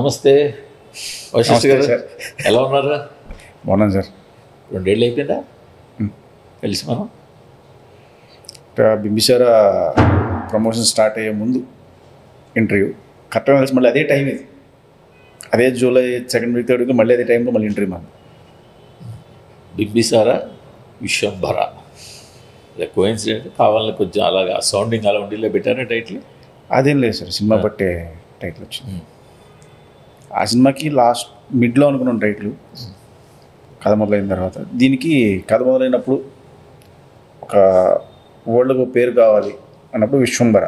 నమస్తే వశిష్ఠ గారు, ఎలా ఉన్నారా? బాగున్నాను సార్. 2 ఏళ్ళు అయిపోయిందా కలిసి మనం? బింబిసార ప్రమోషన్ స్టార్ట్ అయ్యే ముందు ఇంటర్వ్యూ కరెక్ట్గా కలిసి మళ్ళీ అదే టైం ఇది, అదే July 2nd week 3rd week మళ్ళీ అదే టైంలో మళ్ళీ ఇంటర్వ్యూ మనం. బింబిసార విశ్వంభర కోయిన్సిడెంట్ కావాలని కొంచెం అలాగా సౌండింగ్ అలా ఉండిలో పెట్టారా టైటిల్? అదేం లేదు సార్, సినిమా బట్టే టైటిల్ వచ్చింది. ఆ సినిమాకి లాస్ట్ మిడ్లో అనుకున్నాం టైటిల్, కథ మొదలైన తర్వాత. దీనికి కథ మొదలైనప్పుడు ఒక వరల్డ్కి ఒక పేరు కావాలి అన్నప్పుడు విశ్వంభర.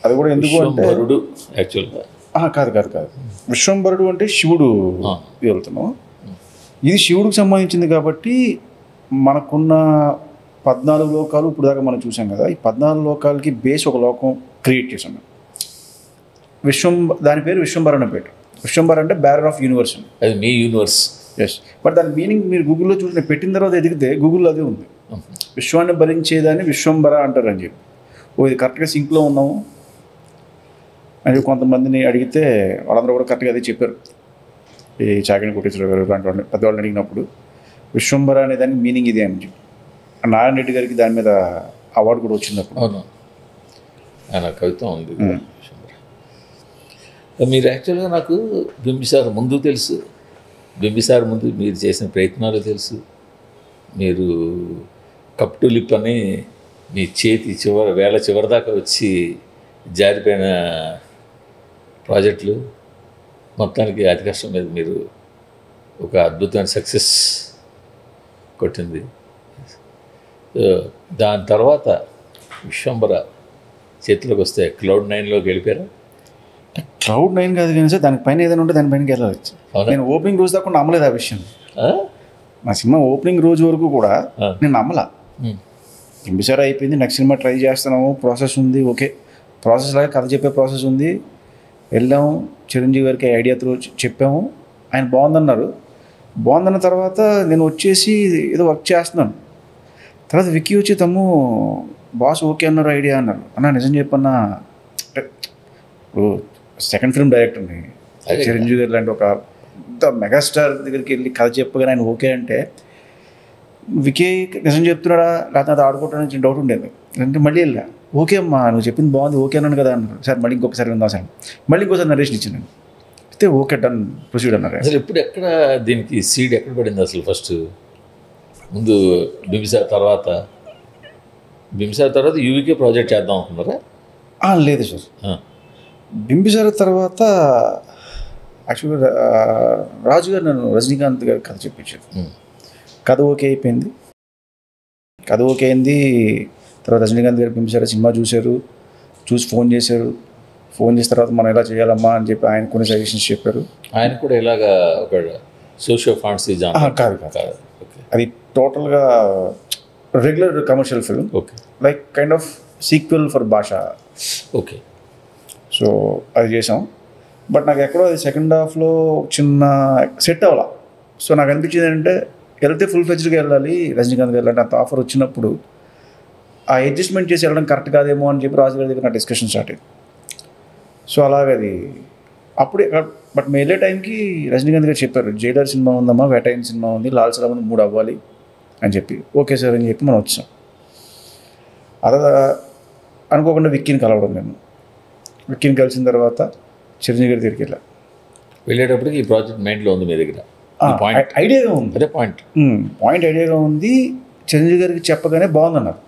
అది కూడా ఎందుకు అంటే యాక్చువల్గా కాదు కాదు కాదు విశ్వంభరుడు అంటే శివుడు వెళ్తున్నాం. ఇది శివుడికి సంబంధించింది కాబట్టి మనకున్న 14 లోకాలు ఇప్పుడు దాకా మనం చూసాం కదా, ఈ 14 లోకాలకి బేస్ ఒక లోకం క్రియేట్ చేసాం. దాని పేరు విశ్వంభర అని పేరు. విశ్వంభర అంటే బ్యారర్ ఆఫ్ యూనివర్స్ అని. అది మీ యూనివర్స్. ఎస్, బట్ దాని మీనింగ్ మీరు గూగుల్లో చూసి పెట్టిన తర్వాత ఎదిగితే గూగుల్లో అదే ఉంది. విశ్వాన్ని భరించేదాన్ని విశ్వంభర అంటారు అని చెప్పి. ఇది కరెక్ట్గా సింక్లో ఉన్నాము అని కొంతమందిని అడిగితే వాళ్ళందరూ కూడా కరెక్ట్గా అదే చెప్పారు. ఈ చాకిని కోటేశ్వర గారు లాంటి వాళ్ళని పెద్దవాళ్ళని అడిగినప్పుడు విశ్వంభర అనే దానికి మీనింగ్ ఇదే అని చెప్పి. నారాయణ రెడ్డి గారికి దాని మీద అవార్డు కూడా వచ్చినప్పుడు. అవును, ఆయన కవిత ఉంది. మీరు యాక్చువల్గా నాకు బింబిసార ముందు తెలుసు, బింబిసార ముందు మీరు చేసిన ప్రయత్నాలు తెలుసు. మీరు కప్ టు లిప్ అని మీ చేతి వేళ చివరి దాకా వచ్చి జారిపోయిన ప్రాజెక్టులు, మొత్తానికి అతి కష్టం మీద మీరు ఒక అద్భుతమైన సక్సెస్ కొట్టింది. దాని తర్వాత విశ్వంభర చేతిలోకి వస్తే Cloud9లోకి వెళ్ళిపోయారా? Cloud9 కాదు కానీ సార్, దానిపైన ఏదైనా ఉంటే దానిపైనకి వెళ్ళవచ్చు. నేను ఓపెనింగ్ రోజు దాకా నమ్మలేదు ఆ విషయం. నా సినిమా ఓపెనింగ్ రోజు వరకు కూడా నేను నమ్మలా. బింబిసార అయిపోయింది, నెక్స్ట్ సినిమా ట్రై చేస్తున్నాము, ప్రాసెస్ ఉంది, ఓకే ప్రాసెస్ లాగా కథ చెప్పే ప్రాసెస్ ఉంది. వెళ్ళాము, చిరంజీవి గారికి ఐడియాతో చెప్పాము, ఆయన బాగుందన్నారు. బాగుందన్న తర్వాత నేను వచ్చేసి ఏదో వర్క్ చేస్తున్నాను. తర్వాత విక్కీ వచ్చి తమ్ము బాస్ ఓకే అన్నారు, ఐడియా అన్నారు. అన్న నిజం చెప్పన్నా, ఇప్పుడు సెకండ్ ఫిల్మ్ డైరెక్టర్ని చిరంజీవి గారు లాంటి ఒక మెగాస్టార్ దగ్గరికి వెళ్ళి కథ చెప్పగానే ఆయన ఓకే అంటే, వికీ నిజం చెప్తున్నాడా లేకపోతే అది ఆడుకోవడానికి డౌట్ ఉండేది. అంటే మళ్ళీ వెళ్ళా, ఓకే అమ్మా నువ్వు చెప్పింది బాగుంది, ఓకే అన్నాను కదా అన్నారు. సార్ మళ్ళీ ఇంకొకసారి విందాం సార్, మళ్ళీ ఇంకోసారి నరేషన్ ఇచ్చాను. అయితే ఓకే డన్ ప్రొసీడ్ అన్నారు. అసలు ఇప్పుడు ఎక్కడ దీనికి సీడ్ ఎక్కడ పడింది అసలు? ఫస్ట్ ముందు బింబిసార తర్వాత యూవీకే ప్రాజెక్ట్ చేద్దాం అనుకున్నారా? లేదు సార్, బింబిసార తర్వాత యాక్చువల్గా రాజు గారు నన్ను రజనీకాంత్ గారు కథ చెప్పించారు. కథ ఓకే అయిపోయింది, కథ ఓకే అయింది. తర్వాత రజనీకాంత్ గారు బింబిసార సినిమా చూసి ఫోన్ చేశారు. ఫోన్ చేసిన తర్వాత మనం ఎలా చేయాలమ్మా అని చెప్పి ఆయన కొన్ని సజెషన్స్ చెప్పారు. ఆయన కూడా ఇలాగా ఒక సోషల్ ఫాంటసీ కాదు, అది టోటల్గా regular commercial film. Okay, like kind of sequel for భాష. ఓకే, సో అది చేసాం. బట్ నాకు ఎక్కడో అది సెకండ్ హాఫ్లో చిన్న సెట్ అవ్వాల. సో నాకు అనిపించింది ఏంటంటే వెళ్తే ఫుల్ ఫ్లెడ్జ్డ్గా వెళ్ళాలి, రజనీకాంత్ గారు అంటే అంత ఆఫర్ వచ్చినప్పుడు ఆ అడ్జస్ట్మెంట్ చేసి వెళ్ళడం కరెక్ట్ కాదేమో అని చెప్పి రాజు గారి దగ్గర నా డిస్కషన్ స్టార్ట్ అయింది. సో అలాగది అప్పుడే. బట్ మేము వెళ్ళే టైంకి రజనీకాంత్ గారు చెప్పారు, జైలర్ సినిమా ఉందమ్మా, వేటైన్ సినిమా ఉంది, లాల్ సలాం 3 అవ్వాలి అని చెప్పి. ఓకే సార్ అని చెప్పి మనం వచ్చాం. అలా అనుకోకుండా విక్కీని కలవడం. నేను విక్కీని కలిసిన తర్వాత చిరంజీవి గారి దగ్గరికి వెళ్ళేటప్పటికి ఈ ప్రాజెక్ట్ మైండ్లో ఉంది మీ దగ్గర, ఐడియాగా ఉంది. అదే పాయింట్ ఐడియాగా ఉంది. చిరంజీవి గారికి చెప్పగానే బాగుందన్నారు.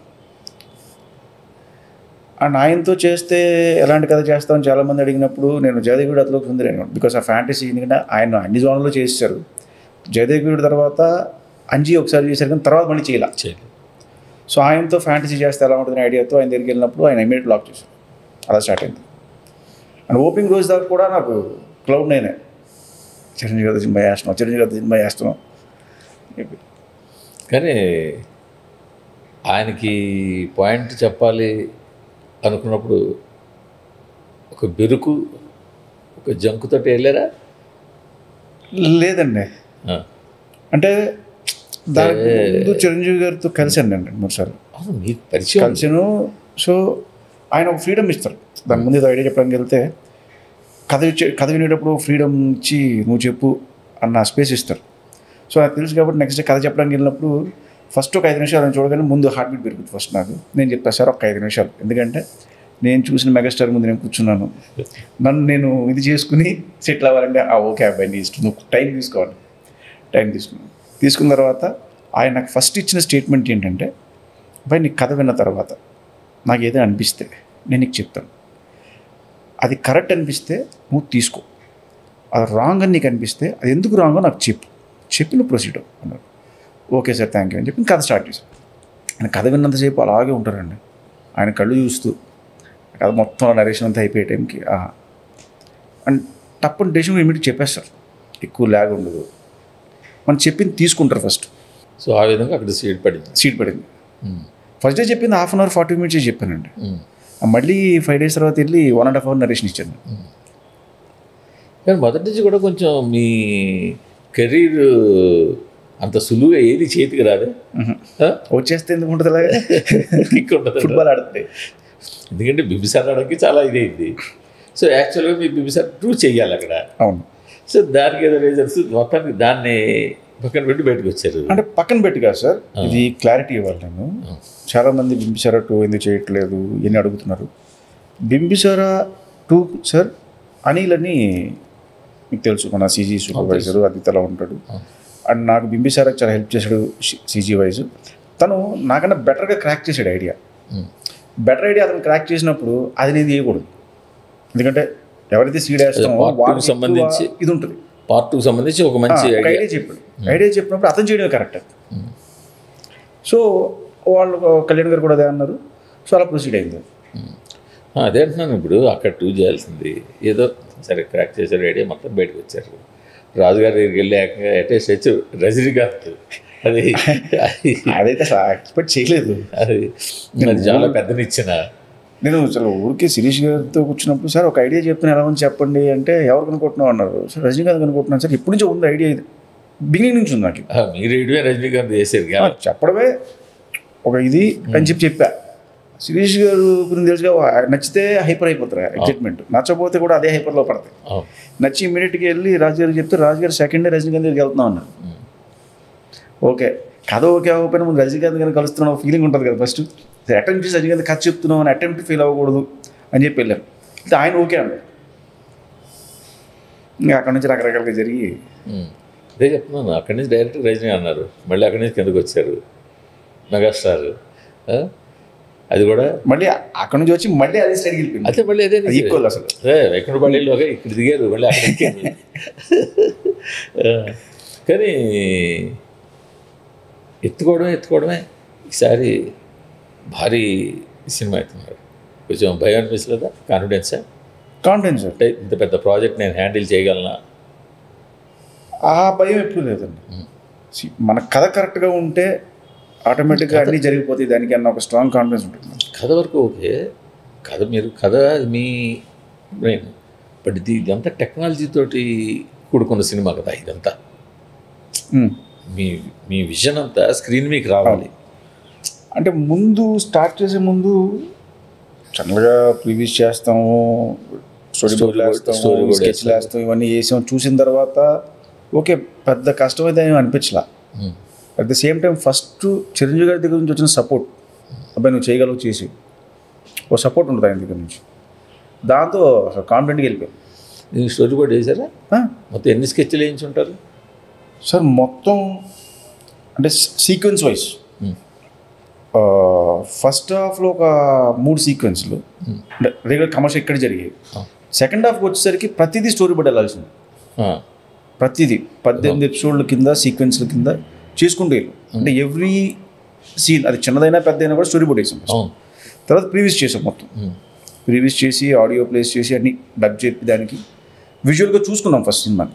అండ్ ఆయనతో చేస్తే ఎలాంటి కథ చేస్తామని చాలామంది అడిగినప్పుడు నేను జయదేవ్ అతలోకి సుందరి బికాస్ ఆ ఫ్యాంటసీ, ఎందుకంటే ఆయన అన్ని జోన్లో చేశారు. జయదేవ్ తర్వాత అంజీ ఒకసారి చేశారు కానీ తర్వాత మళ్ళీ చేయాలి. సో ఆయనతో ఫ్యాంటసీ చేస్తే ఎలా ఉంటుందని ఐడియాతో ఆయన దగ్గరికి వెళ్ళినప్పుడు ఆయన ఇమీడియట్ లాక్ చేశారు. అలా స్టార్ట్ అయింది. అండ్ ఓపెనింగ్ రోజు దాకా కూడా నాకు Cloud9 చిరంజీవి గారి సినిమా చేస్తున్నాం. కానీ ఆయనకి పాయింట్ చెప్పాలి అనుకున్నప్పుడు ఒక బెరుకు, ఒక జంకుతో వెళ్ళారా? లేదండి, అంటే దానికి ముందు చిరంజీవి గారితో కలిసాను నేను 2-3 సార్లు. మీకు పరిచయం కలిసాను. సో ఆయన ఒక ఫ్రీడమ్ ఇస్తారు. దాని ముందు ఏదో ఐడియా చెప్పడానికి వెళ్తే కథ వినేటప్పుడు ఫ్రీడమ్ ఇచ్చి నువ్వు చెప్పు అన్న స్పేస్ ఇస్తారు. సో నాకు తెలుసు కాబట్టి నెక్స్ట్ డే కథ చెప్పడానికి వెళ్ళినప్పుడు ఫస్ట్ ఒక 5 నిమిషాలు చూడగానే ముందు హార్ట్ బీట్ పెరుగుతుంది ఫస్ట్ నాకు. నేను చెప్తాను సార్ ఒక 5 నిమిషాలు, ఎందుకంటే నేను చూసిన మెగాస్టార్ ముందు నేను కూర్చున్నాను, నన్ను నేను ఇది చేసుకుని సెటిల్ అవ్వాలంటే ఓకే అబ్బాయి నీ ఇష్టం, నువ్వు టైం తీసుకోవాలి. టైం తీసుకున్న తర్వాత ఆయన నాకు ఫస్ట్ ఇచ్చిన స్టేట్మెంట్ ఏంటంటే, అబ్బాయి నీ కథ విన్న తర్వాత నాకు ఏదైనా అనిపిస్తే నేను నీకు చెప్తాను, అది కరెక్ట్ అనిపిస్తే నువ్వు తీసుకో, అది రాంగ్ అని నీకు అనిపిస్తే అది ఎందుకు రాంగో నాకు చెప్పి నువ్వు ప్రొసీడ్ అన్నారు. ఓకే సార్ థ్యాంక్ యూ అని చెప్పి కథ స్టార్ట్ చేశాను. ఆయన కథ విన్నంతసేపు అలాగే ఉంటారండి, ఆయన కళ్ళు చూస్తూ కథ మొత్తం నరేషన్ అంతా అయిపోయే టైంకి అండ్ తప్పని డెసిషన్ ఇమీడియట్ చెప్పేస్తారు, ఎక్కువ ల్యాగ్ ఉండదు, మనం చెప్పింది తీసుకుంటారు ఫస్ట్. సో ఆ విధంగా అక్కడ సీట్ పడింది. ఫస్ట్ డే చెప్పింది 1/2 అవర్ 40 minutes చెప్పానండి. మళ్ళీ 5 days తర్వాత వెళ్ళి 1.5 hour నరేషన్ ఇచ్చాను. కానీ మొదటి నుంచి కూడా కొంచెం మీ కెరీర్ అంత సులువుగా ఏది చేతికి రాదే, వచ్చేస్తే ఎందుకు ఉంటుంది అలాగే ఫుట్బాల్ ఆడితే. ఎందుకంటే బింబిసార్ ఆడడానికి చాలా ఇదైంది. సో యాక్చువల్గా మీరు బింబిసార్ 2 చెయ్యాలి అక్కడ. అవును. సో దానికి ఏదో రీజన్స్ మొత్తానికి దాన్ని పక్కన పెట్టి బయటకు వచ్చారు. అంటే పక్కన పెట్టి కాదు సార్, ఇది క్లారిటీ ఇవ్వాలి. నేను చాలామంది బింబిసార 2 ఎందుకు చేయట్లేదు ఇవన్నీ అడుగుతున్నారు. బింబిసార 2 సార్ అనిల్ అని మీకు తెలుసు, మన సీజీ సూపర్వైజరు అదితలా ఉంటాడు. అండ్ నాకు బింబిసార చాలా హెల్ప్ చేశాడు సీజీ వైజ్. తను నాకన్నా బెటర్గా క్రాక్ చేశాడు ఐడియా. బెటర్ ఐడియా అతను క్రాక్ చేసినప్పుడు అది నేను చేయకూడదు, ఎందుకంటే ఎవరైతే సీడ్ వేస్తామో వాటికి సంబంధించి ఇది ఉంటుంది. పార్ట్ 2 సంబంధించి ఒక మంచి ఐడియా చెప్పాడు. ఐడియా చెప్పినప్పుడు అతను చేయడమే కరెక్ట్. సో వాళ్ళు కళ్యాణ్ గారు కూడా అదే అన్నారు. సో అలా ప్రొసీడ్ అయింది. అదే అంటున్నాను, ఇప్పుడు అక్కడ 2 చేయాల్సింది ఏదో సరే క్రాక్ చేశారు, ఐడియా మొత్తం బయటకు వచ్చారు. రాజుగారి దగ్గరికి వెళ్ళి ఏకంగా అటెస్ట్ వచ్చి రజనీకాంత్ అదైతే ఎక్స్పెక్ట్ చేయలేదు. అది చాలా పెద్దనిచ్చిన నేను అసలు ఊరికే శిరీష్ గారితో కూర్చున్నప్పుడు సార్ ఒక ఐడియా చెప్తున్నా ఎలా ఉంది చెప్పండి అంటే ఎవరు కనుక్కుంటున్నావు అన్నారు. సార్ రజనీకాంత్ కనుక్కుంటున్నాను సార్, ఎప్పటి నుంచో ఉంది ఐడియా, ఇది బిగినింగ్ నుంచి ఉంది నాకు. మీరు ఐడియా రజనీకాంత్ చేశారు చెప్పడమే ఒక ఇది అని చెప్పా. శిరీష్ గారు గురించి తెలుసుగా, నచ్చితే హైపర్ అయిపోతారు ఎగ్జైట్మెంట్, నచ్చకపోతే కూడా అదే హైపర్లో పడతాయి. నచ్చి ఇమీడియట్గా వెళ్ళి రాజుగారికి చెప్తే రాజుగారు సెకండ్ డే రజనీకాంత్ దగ్గరికి వెళ్తున్నాం అన్నారు. ఓకే కథ ఓకే అవ్వకపోయినా ముందు రజనీకాంత్ గారిని కలుస్తున్నాం ఫీలింగ్ ఉంటుంది కదా. ఫస్ట్ అటెంప్ట్ చేసి రజనీకాంత్ కథ చెప్తున్నాం అని అటెంప్ట్ ఫెయిల్ అవ్వకూడదు అని చెప్పి వెళ్ళారు. ఆయన ఓకే అన్నారు. ఇంకా అక్కడ నుంచి రకరకాలుగా జరిగి అదే చెప్తున్నాను, అక్కడి నుంచి డైరెక్ట్ రజనీ అన్నారు, మళ్ళీ అక్కడి నుంచి కిందకు వచ్చారు మెగాస్టార్. అది కూడా మళ్ళీ అక్కడ నుంచి వచ్చి మళ్ళీ అదే స్టైల్కి వెళ్ళిపోయింది. అయితే మళ్ళీ అదే ఈక్వల్ అసలు ఎక్కడ పడేలోగా ఇక్కడ దిగారు, మళ్ళీ అక్కడ ఎక్కారు. కానీ ఎత్తుకోవడమే ఈసారి భారీ సినిమా అవుతున్నారు. కొంచెం భయం అనిపిస్తలేదా? కాన్ఫిడెన్స్ అంటే ఇంత పెద్ద ప్రాజెక్ట్ నేను హ్యాండిల్ చేయగలనా? ఆ భయం ఎప్పుడు లేదండి. మన కథ కరెక్ట్గా ఉంటే ఆటోమేటిక్గా అన్నీ జరిగిపోతాయి, దానికి అన్న ఒక స్ట్రాంగ్ కాన్ఫిడెన్స్ ఉంటుంది. కథ వరకు ఓకే, కథ మీ బ్రెయిన్, బట్ ఇదంతా టెక్నాలజీతోటి కూడుకున్న సినిమా కదా ఇదంతా. మీ విజన్ అంతా స్క్రీన్ మీకు రావాలి. అంటే ముందు స్టార్ట్ చేసే ముందు చల్లగా ప్రివ్యూస్ చేస్తాము, స్టోరీ స్కెచ్లు వేస్తాం, ఇవన్నీ వేసాం. చూసిన తర్వాత ఓకే పెద్ద కష్టమైతే ఏమి అనిపించలా. At the same time first Chiranjeevi గారి దగ్గర నుంచి వచ్చిన సపోర్ట్, అబ్బాయి నువ్వు చేయగలవు చేసి ఓ సపోర్ట్ ఉంటుంది ఆయన దగ్గర నుంచి, దాంతో కాన్ఫిడెంట్గా వెళ్ళిపోయాం. నేను స్టోరీ బోర్డ్ వేసారా? మొత్తం ఎన్ని స్కెచ్లు వేయించి ఉంటారు సార్? మొత్తం అంటే సీక్వెన్స్ వైజ్ ఫస్ట్ హాఫ్లో ఒక 3 సీక్వెన్స్లు అంటే రెగ్యులర్ కమర్షియల్ ఇక్కడ జరిగాయి. సెకండ్ హాఫ్కి వచ్చేసరికి ప్రతిదీ స్టోరీ బోర్డ్ వెళ్ళాల్సింది. ప్రతిదీ 18 ఎపిసోడ్ల కింద సీక్వెన్స్ల కింద చేసుకుంటూ వెళ్ళాం. అంటే ఎవ్రీ సీన్ అది చిన్నదైనా పెద్దదైనా కూడా స్టోరీ బోర్డ్ వేసాం. తర్వాత ప్రీవియస్ చేసాం, మొత్తం ప్రీవియస్ చేసి ఆడియో ప్లేస్ చేసి అన్ని డబ్ చెప్పి దానికి విజువల్గా చూసుకున్నాం ఫస్ట్ సినిమాని.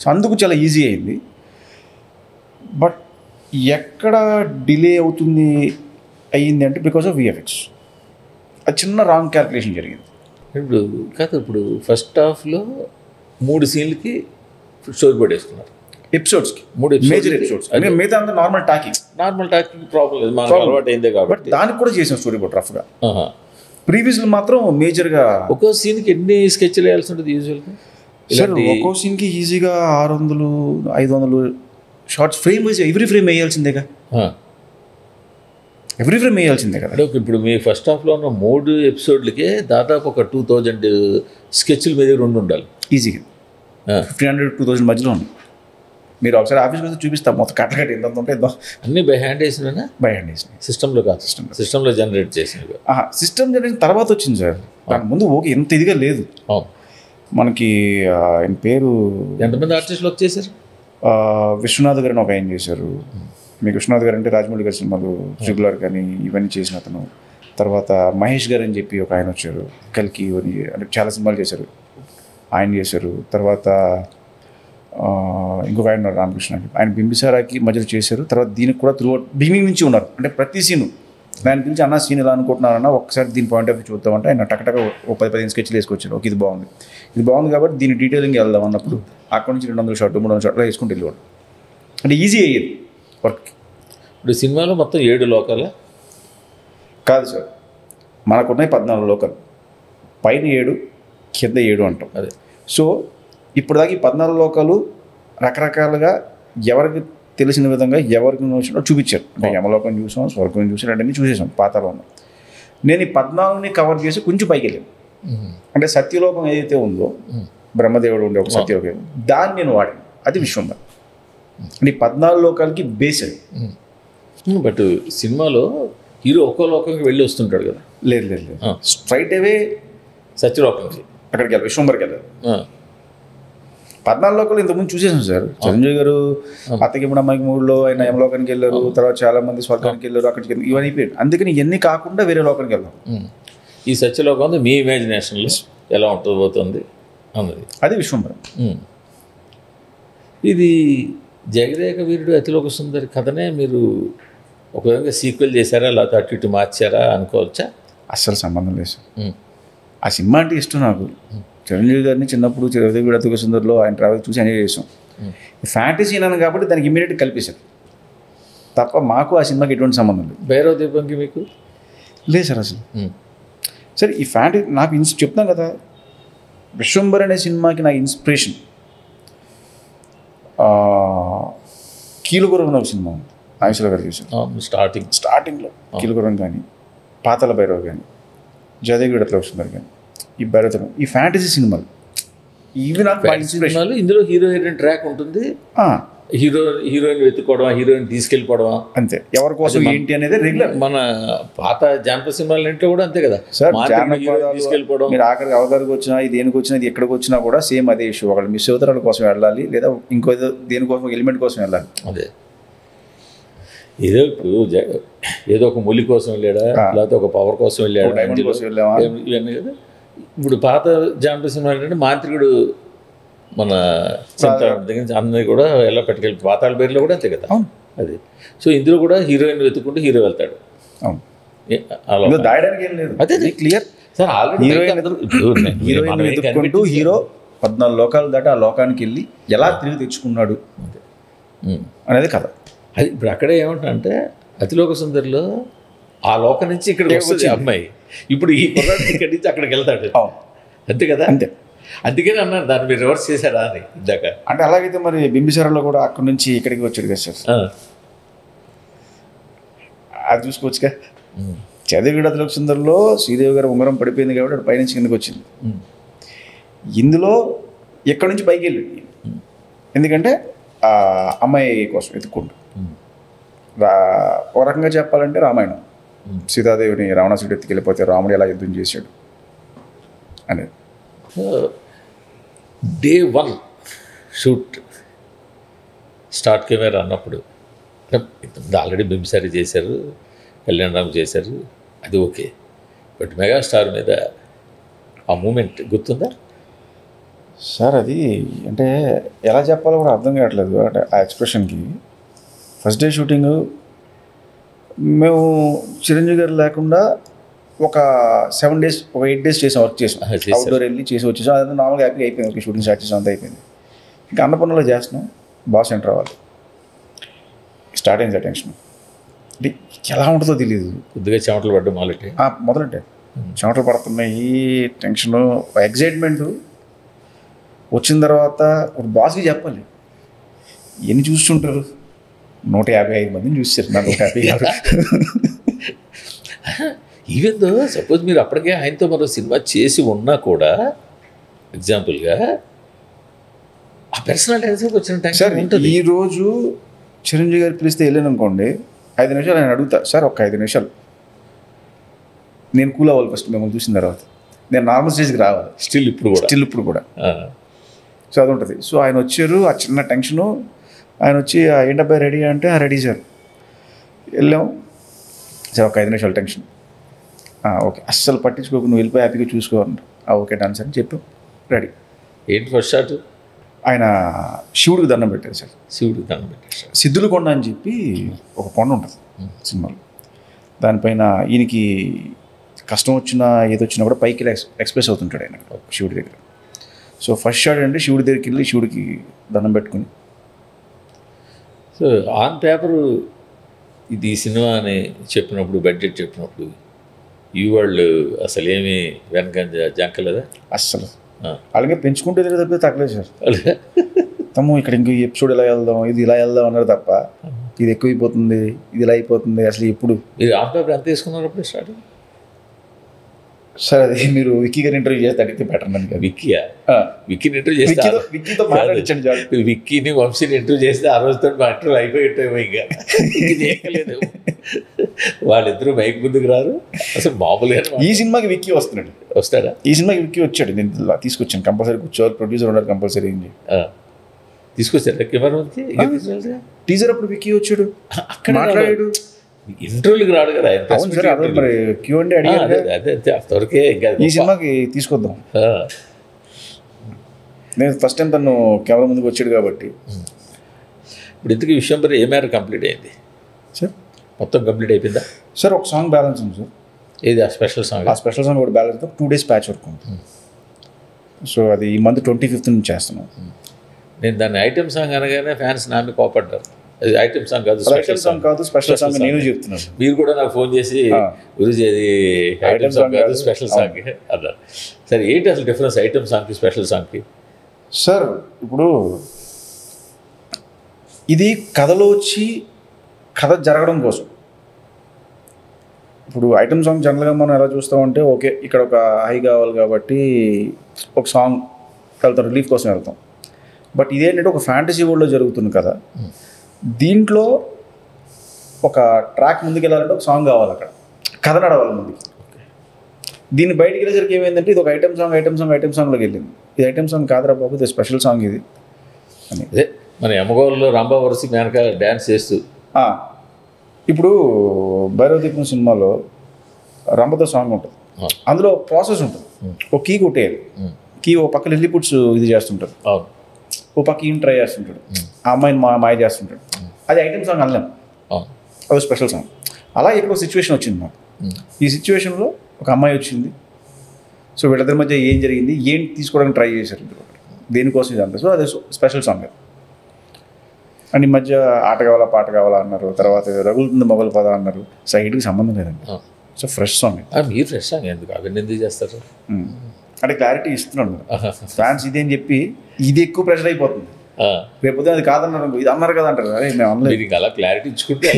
సో అందుకు చాలా ఈజీ అయింది. బట్ ఎక్కడ డిలే అయ్యింది అంటే బికాస్ ఆఫ్ విఎఫ్ఎక్స్. అది చిన్న రాంగ్ క్యాల్కులేషన్ జరిగింది. ఇప్పుడు ఫస్ట్ హాఫ్లో 3 సీన్లకి స్టోరీ బోర్డ్ వేసుకున్నారు, ఎపిసోడ్స్కి 3 మేజర్ ఎపిసోడ్స్. మిగతా అంతా నార్మల్ టాకింగ్ ప్రాబ్లం లేదు, మనకు అలవాటు అయిందే కాబట్టి దానికి కూడా చేసాం స్టోరీ బోర్డ్ రఫ్గా. ప్రీవియస్లో మాత్రం మేజర్గా ఒక్కో సీన్కి ఎన్ని స్కెచ్లు వేయాల్సి ఉంటుంది యూజువల్గా? సార్ ఒక్కో సీన్కి ఈజీగా 600 500 shots frame wise every frame వేయాల్సిందేగా, ఎవ్రీ ఫ్రేమ్ వేయాల్సిందే కదా. అంటే ఇప్పుడు మీ ఫస్ట్ హాఫ్లో ఉన్న 3 ఎపిసోడ్లకే దాదాపు ఒక 2000 స్కెచ్లు మీద 2 ఉండాలి ఈజీగా. 1500-2000 మధ్యలో ఉంది. మీరు ఒకసారి ఆఫీస్కి వస్తే చూపిస్తాం మొత్తం కట్టకట్టి ఎంత ఉంటే ఎంత. అన్నీ బై హ్యాండ్ వేసినా? బై హ్యాండ్ వేసినాయి. సిస్టంలో కాదు, సిస్టంలో జనరేట్ చేసినవి. సిస్టమ్ జనరేషన్ తర్వాత వచ్చింది సార్, దాని ముందు ఓకే ఎంత ఇదిగా లేదు. మనకి ఆయన పేరు ఎంతమంది ఆర్టిస్టులు వర్క్ చేశారు? విశ్వనాథ్ గారిని ఒక ఆయన చేశారు. మీకు విశ్వనాథ్ గారు అంటే రాజమౌళి గారి సినిమాలు రెగ్యులర్ కానీ ఇవన్నీ చేసిన అతను. తర్వాత మహేష్ గారు అని చెప్పి ఒక ఆయన వచ్చారు, కల్కి అని అంటే చాలా సినిమాలు చేశారు, ఆయన చేశారు. తర్వాత ఇంకొక ఆయన రామకృష్ణ, ఆయన బింబిసారాకి మధ్యలో చేశారు. తర్వాత దీనికి కూడా త్రూ బిగినింగ్ నుంచి ఉన్నారు. అంటే ప్రతి సీను దాని గురించి అన్న సీన్ ఎలా అనుకుంటున్నారన్న ఒకసారి దీని పాయింట్ ఆఫ్ వ్యూ చూద్దామంటే ఆయన టకటక 10-15 స్కెచ్లు వేసుకొచ్చారు. ఓకే ఇది బాగుంది కాబట్టి దీని డీటెయిలింగ్ వెళ్దాం అన్నప్పుడు అక్కడ నుంచి 200 షాట్ 300 షాట్లు వేసుకుంటూ వెళ్ళేవాడు. అంటే ఈజీ అయ్యేది వర్క్. ఇప్పుడు సినిమాలో మొత్తం 7 లోకాల కాదు సార్, మనకున్నాయి 14 లోకాలు, పైన 7 కింద 7 అంటాం. అదే. సో ఇప్పుడు దాకా ఈ 14 లోకాలు రకరకాలుగా ఎవరికి తెలిసిన విధంగా ఎవరికి వచ్చినో చూపించారు. అంటే యమలోకం చూసాం, స్వర్గం చూసాం, అన్నీ చూసేసాం పాతాలో ఉన్నాం. నేను ఈ 14ని కవర్ చేసి కొంచెం పైకి వెళ్ళాను. అంటే సత్యలోకం ఏదైతే ఉందో బ్రహ్మదేవుడు ఉండే ఒక సత్యలోకం, దాన్ని నేను వాడాను. అది విశ్వంబర. అంటే ఈ 14 లోకాలకి బేస్ అది. బట్ సినిమాలో హీరో ఒక్కో లోకంకి వెళ్ళి వస్తుంటాడు కదా? లేదు స్ట్రైట్ అవే సత్యలోకంకి అక్కడికి వెళ్ళాలి, విశ్వంబర్కి వెళ్ళాలి. 14 లోకాలు ఇంతకుముందు చూసేసాం సార్. చిరంజీవి గారు అత్తకి ఇప్పుడు అమ్మాయికి 3లో ఆయన యమలోకానికి వెళ్ళారు, తర్వాత చాలా మంది స్వర్గానికి వెళ్ళారు, అక్కడికి ఇవన్నీ అయిపోయాడు. అందుకని ఇవన్నీ కాకుండా వేరే లోకానికి వెళ్దాం. ఈ సత్యలోకం మీ ఇమాజినేషన్లో ఎలా పోతుంది అన్నది అది విశ్వంబరం. ఇది జగదేక వీరుడు అతిలోక సుందరి కథనే మీరు ఒక విధంగా సీక్వెల్ చేశారా, లేకపోతే అటు ఇటు మార్చారా అనుకోవచ్చా? అస్సలు సంబంధం లేదు సార్. ఆ సినిమా అంటే ఇష్టం నాకు. చిరంజీవి గారిని చిన్నప్పుడు జగదేక వీరుడు అతిలోక సుందరిలో ఆయన ట్రావెల్ చూసి ఎంజాయ్ చేసాం. ఫ్యాంటసీ అన్నాను కాబట్టి దానికి ఇమీడియట్గా కలిపేశారు తప్ప మాకు ఆ సినిమాకి ఎటువంటి సంబంధం లేదు. భైరవ దీపంకి మీకు లేదు సార్ అసలు. సరే ఈ ఫ్యాంటసీ నాకు చెప్తాను కదా, విశ్వంబర్ అనే సినిమాకి నాకు ఇన్స్పిరేషన్ కీలుగురం ఒక సినిమా ఉంది, నాగేశ్వర గారు చూసాను. స్టార్టింగ్లో కీలుగురం కానీ, పాతాళ భైరవ్ కానీ, జగదేక వీరుడు అతిలోక సుందరి కానీ, ఈ భైరవ, ఈ ఫ్యాంటసీ సినిమాలు ఇవి నాకు సినిమాలు. ఇందులో హీరో హీరోయిన్ ట్రాక్ ఉంటుంది, హీరోయిన్ వెతుక్కోవడం, హీరోయిన్ తీసుకెళ్ళిపోవడం, అంతే. ఎవరి కోసం ఏంటి అనేది రెగ్యులర్. మన పాత జానపద సినిమాల ఇంట్లో కూడా అంతే కదా సార్. తీసుకెళ్ళిపోవడం, మీరు ఆఖరికి అవగారికి వచ్చినా, ఇది దేనికి వచ్చినా, ఇది ఎక్కడికి వచ్చినా కూడా సేమ్ అదే ఇష్యూ. ఒకళ్ళు మిస్ అవుతారు, వాళ్ళ కోసం వెళ్ళాలి, లేదా ఇంకో దేనికోసం ఎలిమెంట్ కోసం వెళ్ళాలి. అదే ఏదో ఇప్పుడు ఏదో ఒక ములి కోసం వెళ్ళాడా, లేకపోతే ఒక పవర్ కోసం వెళ్ళాడా, డైమండ్ కోసం వెళ్ళామా, ఇవన్నీ కదా. ఇప్పుడు పాత జానపద సినిమా ఏంటంటే మాంత్రికుడు మన అందరినీ కూడా ఎలా పట్టుకెళ్ళి, పాతాళ భైరవిలో కూడా అంతే కదా అది. సో ఇందులో కూడా హీరోయిన్ వెతుక్కుంటూ హీరో వెళ్తాడు. అదే క్లియర్ సార్. హీరోయిన్ వెతుక్కుంటూ హీరో 14 లోకాలు దాటి ఆ లోకానికి వెళ్ళి ఎలా తిరిగి తెచ్చుకున్నాడు అనేది కథ. అది ఇప్పుడు అక్కడే ఏమంటా అతిలోక సుందరిలో ఆ లోకం నుంచి ఇక్కడికి వస్తుంది అమ్మాయి, ఇప్పుడు ఈ కుర్రాడు ఇక్కడి నుంచి అక్కడికి వెళ్తాడు, అంతే కదా. అంతే. అందుకని అన్నారు దాన్ని మీరు రివర్స్ చేశారా అని ఇందాక. అంటే అలాగైతే మరి బింబిసారాలో కూడా అక్కడి నుంచి ఇక్కడికి వచ్చాడు కదా సార్, అది చూసుకోవచ్చుగా. జగదేక వీరుడు అతిలోక సుందరిలో శ్రీదేవి గారు ఉంగరం పడిపోయింది కాబట్టి అటు పైనుంచి కిందకి వచ్చింది. ఇందులో ఎక్కడి నుంచి పైకి వెళ్ళింది, ఎందుకంటే ఆ అమ్మాయి కోసం ఎత్తుక్కుంటూ. ఒక రకంగా చెప్పాలంటే రామాయణం, సీతాదేవిని రావణాసురుడు ఎత్తుకెళ్ళిపోతే రాముడు ఎలా యుద్ధం చేశాడు అనేది. డే 1 షూట్ స్టార్ట్ కెమెరా అన్నప్పుడు ఆల్రెడీ బింబిసారి చేశారు, కళ్యాణరామ్ చేశారు, అది ఓకే. బట్ మెగాస్టార్ మీద ఆ మూమెంట్ గుర్తుందా సార్? అది అంటే ఎలా చెప్పాలో కూడా అర్థం కావట్లేదు. అంటే ఆ ఎక్స్ప్రెషన్కి ఫస్ట్ డే షూటింగ్ మేము చిరంజీవి గారు లేకుండా ఒక 7 days, ఒక 8 days చేసాం, వర్క్ చేసాం, అవుట్డోర్ వెళ్ళి చేసి వచ్చేసాం. అదంతా నార్మల్గా హ్యాపీగా అయిపోయింది. ఓకే షూటింగ్ స్టార్ట్ చేసాం, అంతా అయిపోయింది. ఇంకా అన్నపూర్ణలో చేస్తున్నాం, బాస్ ఎంటర్ అవ్వాలి, స్టార్ట్ అయింది టెన్షన్. అంటే ఎలా ఉంటుందో తెలియదు, కొద్దిగా చెమటలు పడ్డం మొదలెట్టే చెమటలు పడుతున్నాయి, టెన్షను, ఎగ్జైట్మెంట్. వచ్చిన తర్వాత ఒక బాస్కి చెప్పాలి, ఎన్ని చూస్తుంటారు, 155 మందిని చూస్తారు, నా 150 కాదు. ఈవెన్ దో సపోజ్ మీరు అప్పటికే ఆయనతో మరో సినిమా చేసి ఉన్నా కూడా ఎగ్జాంపుల్గా ఆ పర్సనాలిటీ వచ్చిన సార్ టైం ఉంటుంది. ఈరోజు చిరంజీవి గారు పిలిస్తే వెళ్ళాను అనుకోండి, 5 నిమిషాలు ఆయన అడుగుతా, సార్ ఒక 5 నిమిషాలు నేను కూల్ అవ్వాలి ఫస్ట్ మిమ్మల్ని చూసిన తర్వాత, నేను నార్మల్ స్టేజ్కి రావాలి. స్టిల్ ఇప్పుడు కూడా సో అది ఉంటుంది. సో ఆయన వచ్చారు, ఆ చిన్న టెన్షను, ఆయన వచ్చి ఏంటబ్బాయి రెడీ అంటే రెడీ సార్, వెళ్ళాం సార్ ఒక 5 నిమిషాలు టెన్షన్, ఓకే అస్సలు పట్టించుకోకు, నువ్వు వెళ్ళిపోయి హ్యాపీగా చూసుకోవాలంట, ఓకే డాన్స్ అని చెప్పాం, రెడీ. ఏంటి ఫస్ట్ షాట్? ఆయన శివుడికి దండం పెట్టారు సార్. శివుడికి దండం పెట్టారు. సిద్ధుల కొండ అని చెప్పి ఒక కొండ ఉంటుంది సినిమాలో, దానిపైన ఈయనకి కష్టం వచ్చినా ఏదొచ్చినా కూడా పైకి ఎక్స్ప్రెస్ అవుతుంటాడు ఆయన శివుడి దగ్గర. సో ఫస్ట్ షాట్ అంటే శివుడి దగ్గరికి వెళ్ళి శివుడికి దండం పెట్టుకుని. సో ఆన్ పేపరు ఇది సినిమా అని చెప్పినప్పుడు, బడ్జెట్ చెప్పినప్పుడు ఈ వాళ్ళు అసలు ఏమి వెనక జంకలేదా? అస్సలు అలాగే పెంచుకుంటే తప్పితే తగ్గలేదు సార్. తమ్ము ఇక్కడ ఇంకో ఎపిసోడ్ ఇలా వెళ్దాం, ఇది ఇలా వెళ్దాం అన్నారు తప్ప, ఇది ఎక్కువైపోతుంది, ఇది ఇలా అయిపోతుంది. అసలు ఎప్పుడు మీరు ఆన్ పేపర్ ఎంత తీసుకున్నారు అప్పుడు స్టార్టింగ్? సార్ అది మీరు విక్కీ గారు ఇంటర్వ్యూ చేస్తే అడిగితే బెటర్ నన్ను. విక్కీని ఇంటర్వ్యూ చేస్తే విక్కీతో మాట్లాడించండి చాలు. విక్కీని వంశీని ఇంటర్వ్యూ చేస్తే ఆ రోజుతో మా ఇంటర్వ్యూ అయిపోయేటేమో. ఇంకా చేయలేదు, వాళ్ళిద్దరూ మైక్ ముందుకు రారు అసలు మామూలుగా. ఈ సినిమాకి విక్కీ వస్తున్నాడు, వస్తాడా? ఈ సినిమాకి విక్కీ వచ్చాడు, నేను తీసుకొచ్చాను, కంపల్సరీ కూర్చోవాలి, ప్రొడ్యూసర్ ఉన్నారు కంపల్సరీ అని తీసుకొచ్చారు. కెమెరాకి టీజర్ అప్పుడు విక్కీ వచ్చాడు, అక్కడ మాట్లాడాడు. ఇంటర్వ్యూకి రాడు కదా ఆయన. మరి Q&A అడిగారు, అదే అంతవరకే. ఈ సినిమాకి తీసుకొద్దాం. నేను ఫస్ట్ టైం తను కెమెరా ముందుకు వచ్చాడు కాబట్టి. ఇప్పుడు ఇంతకీ విశ్వంబర్ ఏ మేర కంప్లీట్ అయింది సార్? మొత్తం కంప్లీట్ అయిపోయిందా సార్? ఒక సాంగ్ బ్యాలెన్స్ ఉంది సార్. ఏది? ఆ స్పెషల్ సాంగ్? ఆ స్పెషల్ సాంగ్ కూడా బ్యాలెన్స్ 2 days ప్యాచ్ వర్క్ ఉంది. సో అది ఈ మంత్ 25th నుంచి చేస్తున్నాం. నేను దాన్ని ఐటమ్ సాంగ్ అనగానే ఫ్యాన్స్ నా మీద కోపడ్డారు. అది ఐటమ్ సాంగ్ కాదు, స్పెషల్ సాంగ్ కాదు, స్పెషల్ సాంగ్ నేను చెప్తున్నాను. మీరు కూడా నాకు ఫోన్ చేసి గురుజీ అది ఐటమ్ సాంగ్ కాదు స్పెషల్ సాంగ్ అన్నారు. సరే ఏంటి అసలు డిఫరెన్స్ ఐటమ్ సాంగ్కి స్పెషల్ సాంగ్కి? సార్ ఇప్పుడు ఇది కథలో వచ్చి కథ జరగడం కోసం. ఇప్పుడు ఐటమ్ సాంగ్ జనరల్గా మనం ఎలా చూస్తామంటే, ఓకే ఇక్కడ ఒక హై కావాలి కాబట్టి ఒక సాంగ్ వెళ్తాం, రిలీఫ్ కోసం వెళ్తాం. బట్ ఇదేంటంటే ఒక ఫ్యాంటసీ వరల్డ్లో జరుగుతుంది కదా, దీంట్లో ఒక ట్రాక్ ముందుకు వెళ్ళాలంటే ఒక సాంగ్ కావాలి, అక్కడ కథ నడవాలి ముందుకి. దీన్ని బయటికి వెళ్ళేసరికి ఏమైందంటే ఇది ఒక ఐటమ్ సాంగ్లోకి వెళ్ళింది. ఇది ఐటమ్ సాంగ్ కాదురా బాబు, ఇది స్పెషల్ సాంగ్ ఇది అని. అదే మన ఎమ్మగోళ్ళలో రంభా వరసి మేనక డ్యాన్స్ చేస్తూ. ఇప్పుడు భైరవదీపం సినిమాలో రంభతో సాంగ్ ఉంటుంది, అందులో ప్రాసెస్ ఉంటుంది. ఒక కీ కొట్టేయాలి, కీ ఓ పక్క లిల్లీ పుట్స్ ఇది చేస్తుంటారు, ఓ పక్క ఈయన ట్రై చేస్తుంటాడు, ఆ అమ్మాయిని మాయ చేస్తుంటాడు. అది ఐటమ్ సాంగ్ అనలేం, అది స్పెషల్ సాంగ్. అలా ఇక్కడ ఒక సిచ్యువేషన్ వచ్చింది మాకు. ఈ సిచ్యువేషన్లో ఒక అమ్మాయి వచ్చింది, సో వీళ్ళిద్దరి మధ్య ఏం జరిగింది, ఏం తీసుకోవడానికి ట్రై చేశారు, దేనికోసం ఇది అంటారు. సో అది స్పెషల్ సాంగ్. అండ్ ఈ మధ్య ఆట కావాలా పాట కావాలా అన్నారు, తర్వాత రగులుతుంది మొగలు పద అన్నారు. సైడ్కి సంబంధం లేదండి, సో ఫ్రెష్ సాంగ్. మీరు ఫ్రెష్ సాంగ్ ఎందుకు అవన్నీ ఎందుకు చేస్తారు అంటే క్లారిటీ ఇస్తున్నాడు ఫ్యాన్స్. ఇదే అని చెప్పి ఇది ఎక్కువ ప్రెషర్ అయిపోతుంది, రేపు అది కాదన్నారు, ఇది అన్నారు కదా అంటారు. అరే మేము అనలేదు, అలా క్లారిటీ ఇచ్చుకుంటే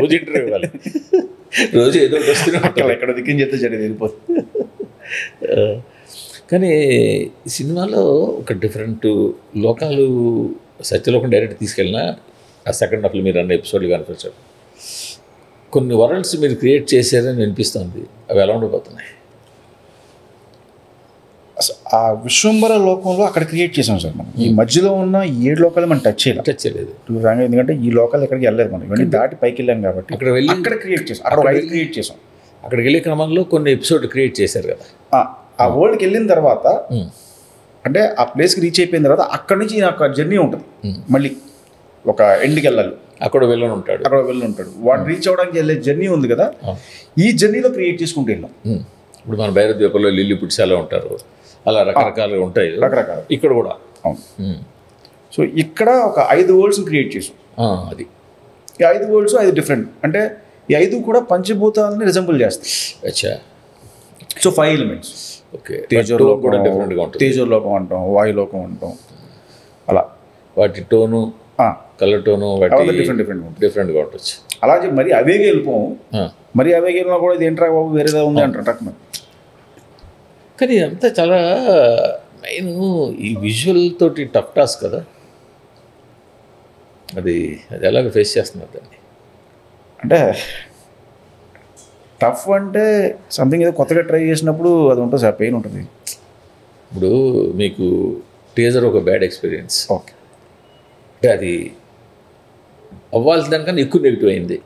రోజు ఇంటర్వ్యూ ఇవ్వాలి, రోజు ఏదో వస్తున్నాం, ఎక్కడ దిక్కని చెప్తే జరిగి వెళ్ళిపోతుంది. కానీ సినిమాలో ఒక డిఫరెంట్ లోకాలు సత్యలోకం డైరెక్ట్ తీసుకెళ్ళినా ఆ సెకండ్ హాఫ్లో మీరు అన్న ఎపిసోడ్లు కనిపించారు. కొన్ని వరల్డ్స్ మీరు క్రియేట్ చేశారని వినిపిస్తుంది, అవి ఎలా ఉండిపోతున్నాయి? ఆ విశ్వంబర లోకంలో అక్కడ క్రియేట్ చేసాం సార్ మనం. ఈ మధ్యలో ఉన్న 7 లోకాలు మనం టచ్ చేయలేదు. ఎందుకంటే ఈ లోకాలు ఎక్కడికి వెళ్ళలేదు మనం, ఇవన్నీ దాటి పైకి వెళ్ళాం కాబట్టి అక్కడ వెళ్ళి అక్కడ క్రియేట్ చేసాం, అక్కడ క్రియేట్ చేసాం. అక్కడికి వెళ్ళే క్రమంలో కొన్ని ఎపిసోడ్ క్రియేట్ చేశారు కదా. ఆ వరల్డ్కి వెళ్ళిన తర్వాత అంటే ఆ ప్లేస్కి రీచ్ అయిపోయిన తర్వాత అక్కడి నుంచి నాకు జర్నీ ఉంటుంది, మళ్ళీ ఒక ఎండ్కి వెళ్ళాలి, అక్కడ వెళ్ళని ఉంటాడు, వాడు రీచ్ అవ్వడానికి వెళ్ళే జర్నీ ఉంది కదా, ఈ జర్నీలో క్రియేట్ చేసుకుంటూ వెళ్ళాం. ఇప్పుడు మన భైరవదీపంలో లిల్లీ పుట్స్ ఎలా ఉంటారు, అలా రకరకాలుగా ఉంటాయి, రకరకాలు ఇక్కడ కూడా. అవును. సో ఇక్కడ ఒక 5 వరల్డ్స్ క్రియేట్ చేసాం. అది ఈ 5 వరల్డ్స్ 5 డిఫరెంట్, అంటే ఈ 5 కూడా పంచభూతాలని రిజంబుల్ చేస్తాయి. అచ్చా, సో 5 ఎలిమెంట్స్. ఓకే, తేజోలోకం కూడా డిఫరెంట్గా ఉంటుంది. తేజోలోకం అంటాం, వాయులోకం అంటాం, అలా వాటి టోను, కలర్ టోను వాటి డిఫరెంట్గా ఉండొచ్చు. అలాగే మరి అవేగే వెళ్ళిపోం. మరి అవేగే వెళ్ళినా కూడా ఇది ఏంట్రా బాబు వేరేదా ఉంది అంటారు టక్. కానీ అంతా చాలా మెయిన్ ఈ విజువల్ తోటి టఫ్ టాస్క్ కదా, అది ఎలాగ ఫేస్ చేస్తున్నారు దాన్ని? అంటే టఫ్ అంటే సంథింగ్ ఏదో కొత్తగా ట్రై చేసినప్పుడు అది ఉంటుంది సార్, పెయిన్ ఉంటుంది. ఇప్పుడు మీకు టీజర్ ఒక బ్యాడ్ ఎక్స్పీరియన్స్, ఓకే, అంటే అది అవ్వాల్సిన దానికన్నా ఎక్కువ నెగిటివ్ అయింది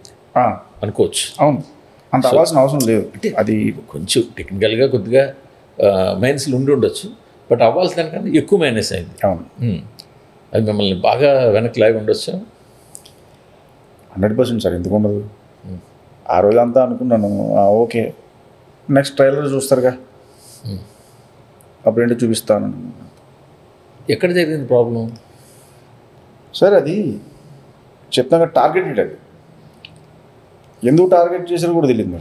అనుకోవచ్చు. అవును, అంత అవ్వాల్సిన అవసరం లేదు. అంటే అది కొంచెం టెక్నికల్గా కొద్దిగా మైనస్లు ఉండి ఉండొచ్చు, బట్ అవ్వాల్సిన దానికన్నా ఎక్కువ మైనస్ అయింది. అవును, అది మిమ్మల్ని బాగా వెనక్కి లాగి ఉండొచ్చు. 100% సార్, ఎందుకు ఉండదు. ఆ రోజు అంతా అనుకున్నాను ఓకే నెక్స్ట్ ట్రైలర్ చూస్తారుగా అప్పుడేంటో చూపిస్తాను. ఎక్కడ జరిగింది ప్రాబ్లం సార్? అది చెప్తాగా టార్గెటెడ్, అది ఎందుకు టార్గెట్ చేశారో కూడా తెలియదు.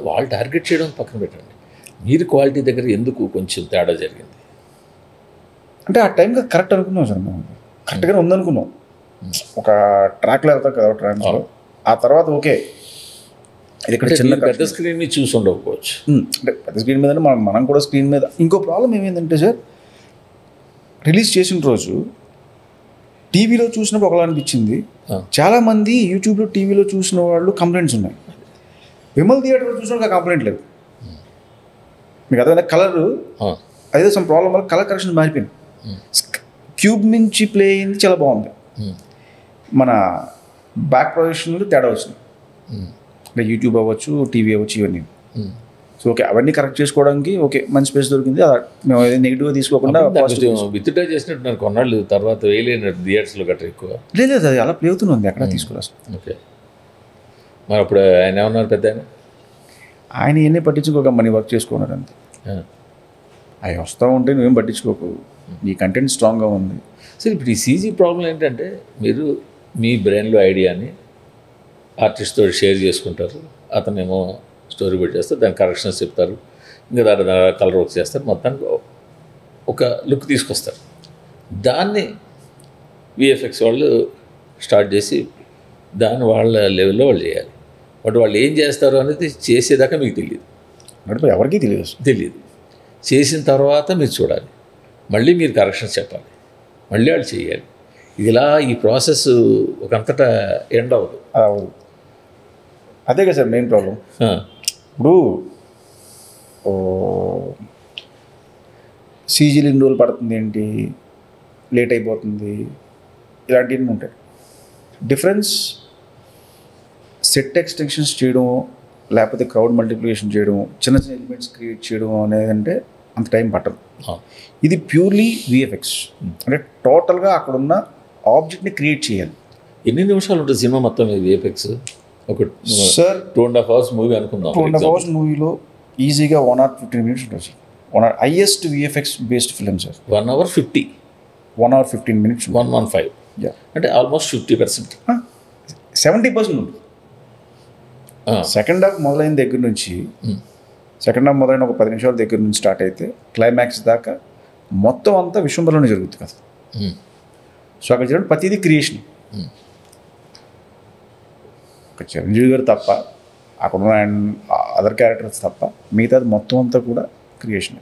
వాళ్ళు టార్గెట్ చేయడం పక్కన పెట్టండి, మీరు క్వాలిటీ దగ్గర ఎందుకు కొంచెం తేడా జరిగింది? అంటే ఆ టైంకి కరెక్ట్ అనుకున్నాం సార్, మేము కరెక్ట్గానే ఉందనుకున్నాం. ఒక ట్రాక్లో వెళ్తాం కదా ట్రాన్స్లో, ఆ తర్వాత ఓకే ఇది ఇక్కడ చిన్న పెద్ద స్క్రీన్ మీద చూసి ఉండకపోవచ్చు. అంటే పెద్ద స్క్రీన్ మీద మనం కూడా స్క్రీన్ మీద. ఇంకో ప్రాబ్లం ఏమైందంటే సార్, రిలీజ్ చేసిన రోజు టీవీలో చూసినప్పుడు ఒకలా అనిపించింది, చాలామంది యూట్యూబ్లో టీవీలో చూసిన వాళ్ళు కంప్లైంట్స్ ఉన్నాయి. విమల్ థియేటర్లో చూసిన కంప్లైంట్ లేదు. మీకు అదే కలర్ అదే సమ్ ప్రాబ్లం వల్ల కలర్ కరెక్షన్ మారిపోయింది. క్యూబ్ నుంచి ప్లే అయింది చాలా బాగుంది, మన బ్యాక్ ప్రొజెక్షన్లో తేడా వచ్చింది. అంటే యూట్యూబ్ అవ్వచ్చు, టీవీ అవ్వచ్చు, ఇవన్నీ. సో ఓకే అవన్నీ కరెక్ట్ చేసుకోవడానికి ఓకే మంచి స్పేస్ దొరికింది. మేము నెగిటివ్గా తీసుకోకుండా విత్డ్రా చేసినట్టు నాకు కొన్నాళ్ళు తర్వాత వేయలేనట్టు థియేటర్స్లో గట్రా ఎక్కువ లేదు, అది అలా ప్లే అవుతుంది ఎక్కడ తీసుకురాసు. ఓకే, మరి అప్పుడు ఆయన ఏమన్నారు పెద్ద ఆయన ఇవన్నీ పట్టించుకోక మనీ వర్క్ చేసుకున్నారు అంతే. అవి వస్తూ ఉంటే నువ్వేం పట్టించుకోకు, ఈ కంటెంట్ స్ట్రాంగ్గా ఉంది. సరే, ఇప్పుడు ఈ సీజీ ప్రాబ్లం ఏంటంటే మీరు మీ బ్రెయిన్లో ఐడియాని ఆర్టిస్ట్తో షేర్ చేసుకుంటారు, అతనేమో స్టోరీ బెట్ చేస్తారు, దాని కరెక్షన్స్ చెప్తారు, ఇంకా దాని కలర్ వర్క్ చేస్తారు, మొత్తానికి ఒక లుక్ తీసుకొస్తారు. దాన్ని విఎఫ్ఎక్స్ వాళ్ళు స్టార్ట్ చేసి దాన్ని వాళ్ళ లెవెల్లో వాళ్ళు చేయాలి. బట్ వాళ్ళు ఏం చేస్తారు అనేది చేసేదాకా మీకు తెలియదు, ఎవరికీ తెలియదు. చేసిన తర్వాత మీరు చూడాలి, మళ్ళీ మీరు కరెక్షన్స్ చెప్పాలి, మళ్ళీ వాళ్ళు చేయాలి. ఇలా ఈ ప్రాసెస్ ఒకంతటా ఎండ్ అవ్వదు. అదే కదా సార్ మెయిన్ ప్రాబ్లం. ఇప్పుడు సీజీలు ఎన్ని రోజులు పడుతుంది, ఏంటి లేట్ అయిపోతుంది, ఇలాంటివన్నీ ఉంటాయి. డిఫరెన్స్ సెట్ ఎక్స్టెన్షన్స్ చేయడం, లేకపోతే క్రౌడ్ మల్టిప్లికేషన్ చేయడం, చిన్న చిన్న ఎలిమెంట్స్ క్రియేట్ చేయడం అనేది అంటే అంత టైం పట్టదు. ఇది ప్యూర్లీ విఎఫ్ఎక్స్, అంటే టోటల్గా అక్కడున్న ఆబ్జెక్ట్ని క్రియేట్ చేయాలి. ఎన్ని నిమిషాలు ఉంటుంది సినిమా మొత్తం విఎఫ్ఎక్స్? ఒక సార్ 2.5 hours మూవీ అనుకుందాం. 2.5 hours మూవీలో ఈజీగా 1 hour 15 minutes ఉంటుంది. 1 hour highest VFX based film sir. 1 hour 50, 1 hour 15 minutes, 115. అంటే ఆల్మోస్ట్ 50%, 70% ఉంటుంది. సెకండ్ హాఫ్ మొదలైన దగ్గర నుంచి మొదలైన ఒక 10 నిమిషాల దగ్గర నుంచి స్టార్ట్ అయితే క్లైమాక్స్ దాకా మొత్తం అంతా విశ్వంబరంలోనే జరుగుతుంది కదా. సో అక్కడ చూడండి ప్రతిదీ క్రియేషన్. ఒక చిరంజీవి గారు తప్ప, అక్కడ ఉన్న అదర్ క్యారెక్టర్స్ తప్ప మిగతాది మొత్తం అంతా కూడా క్రియేషన్.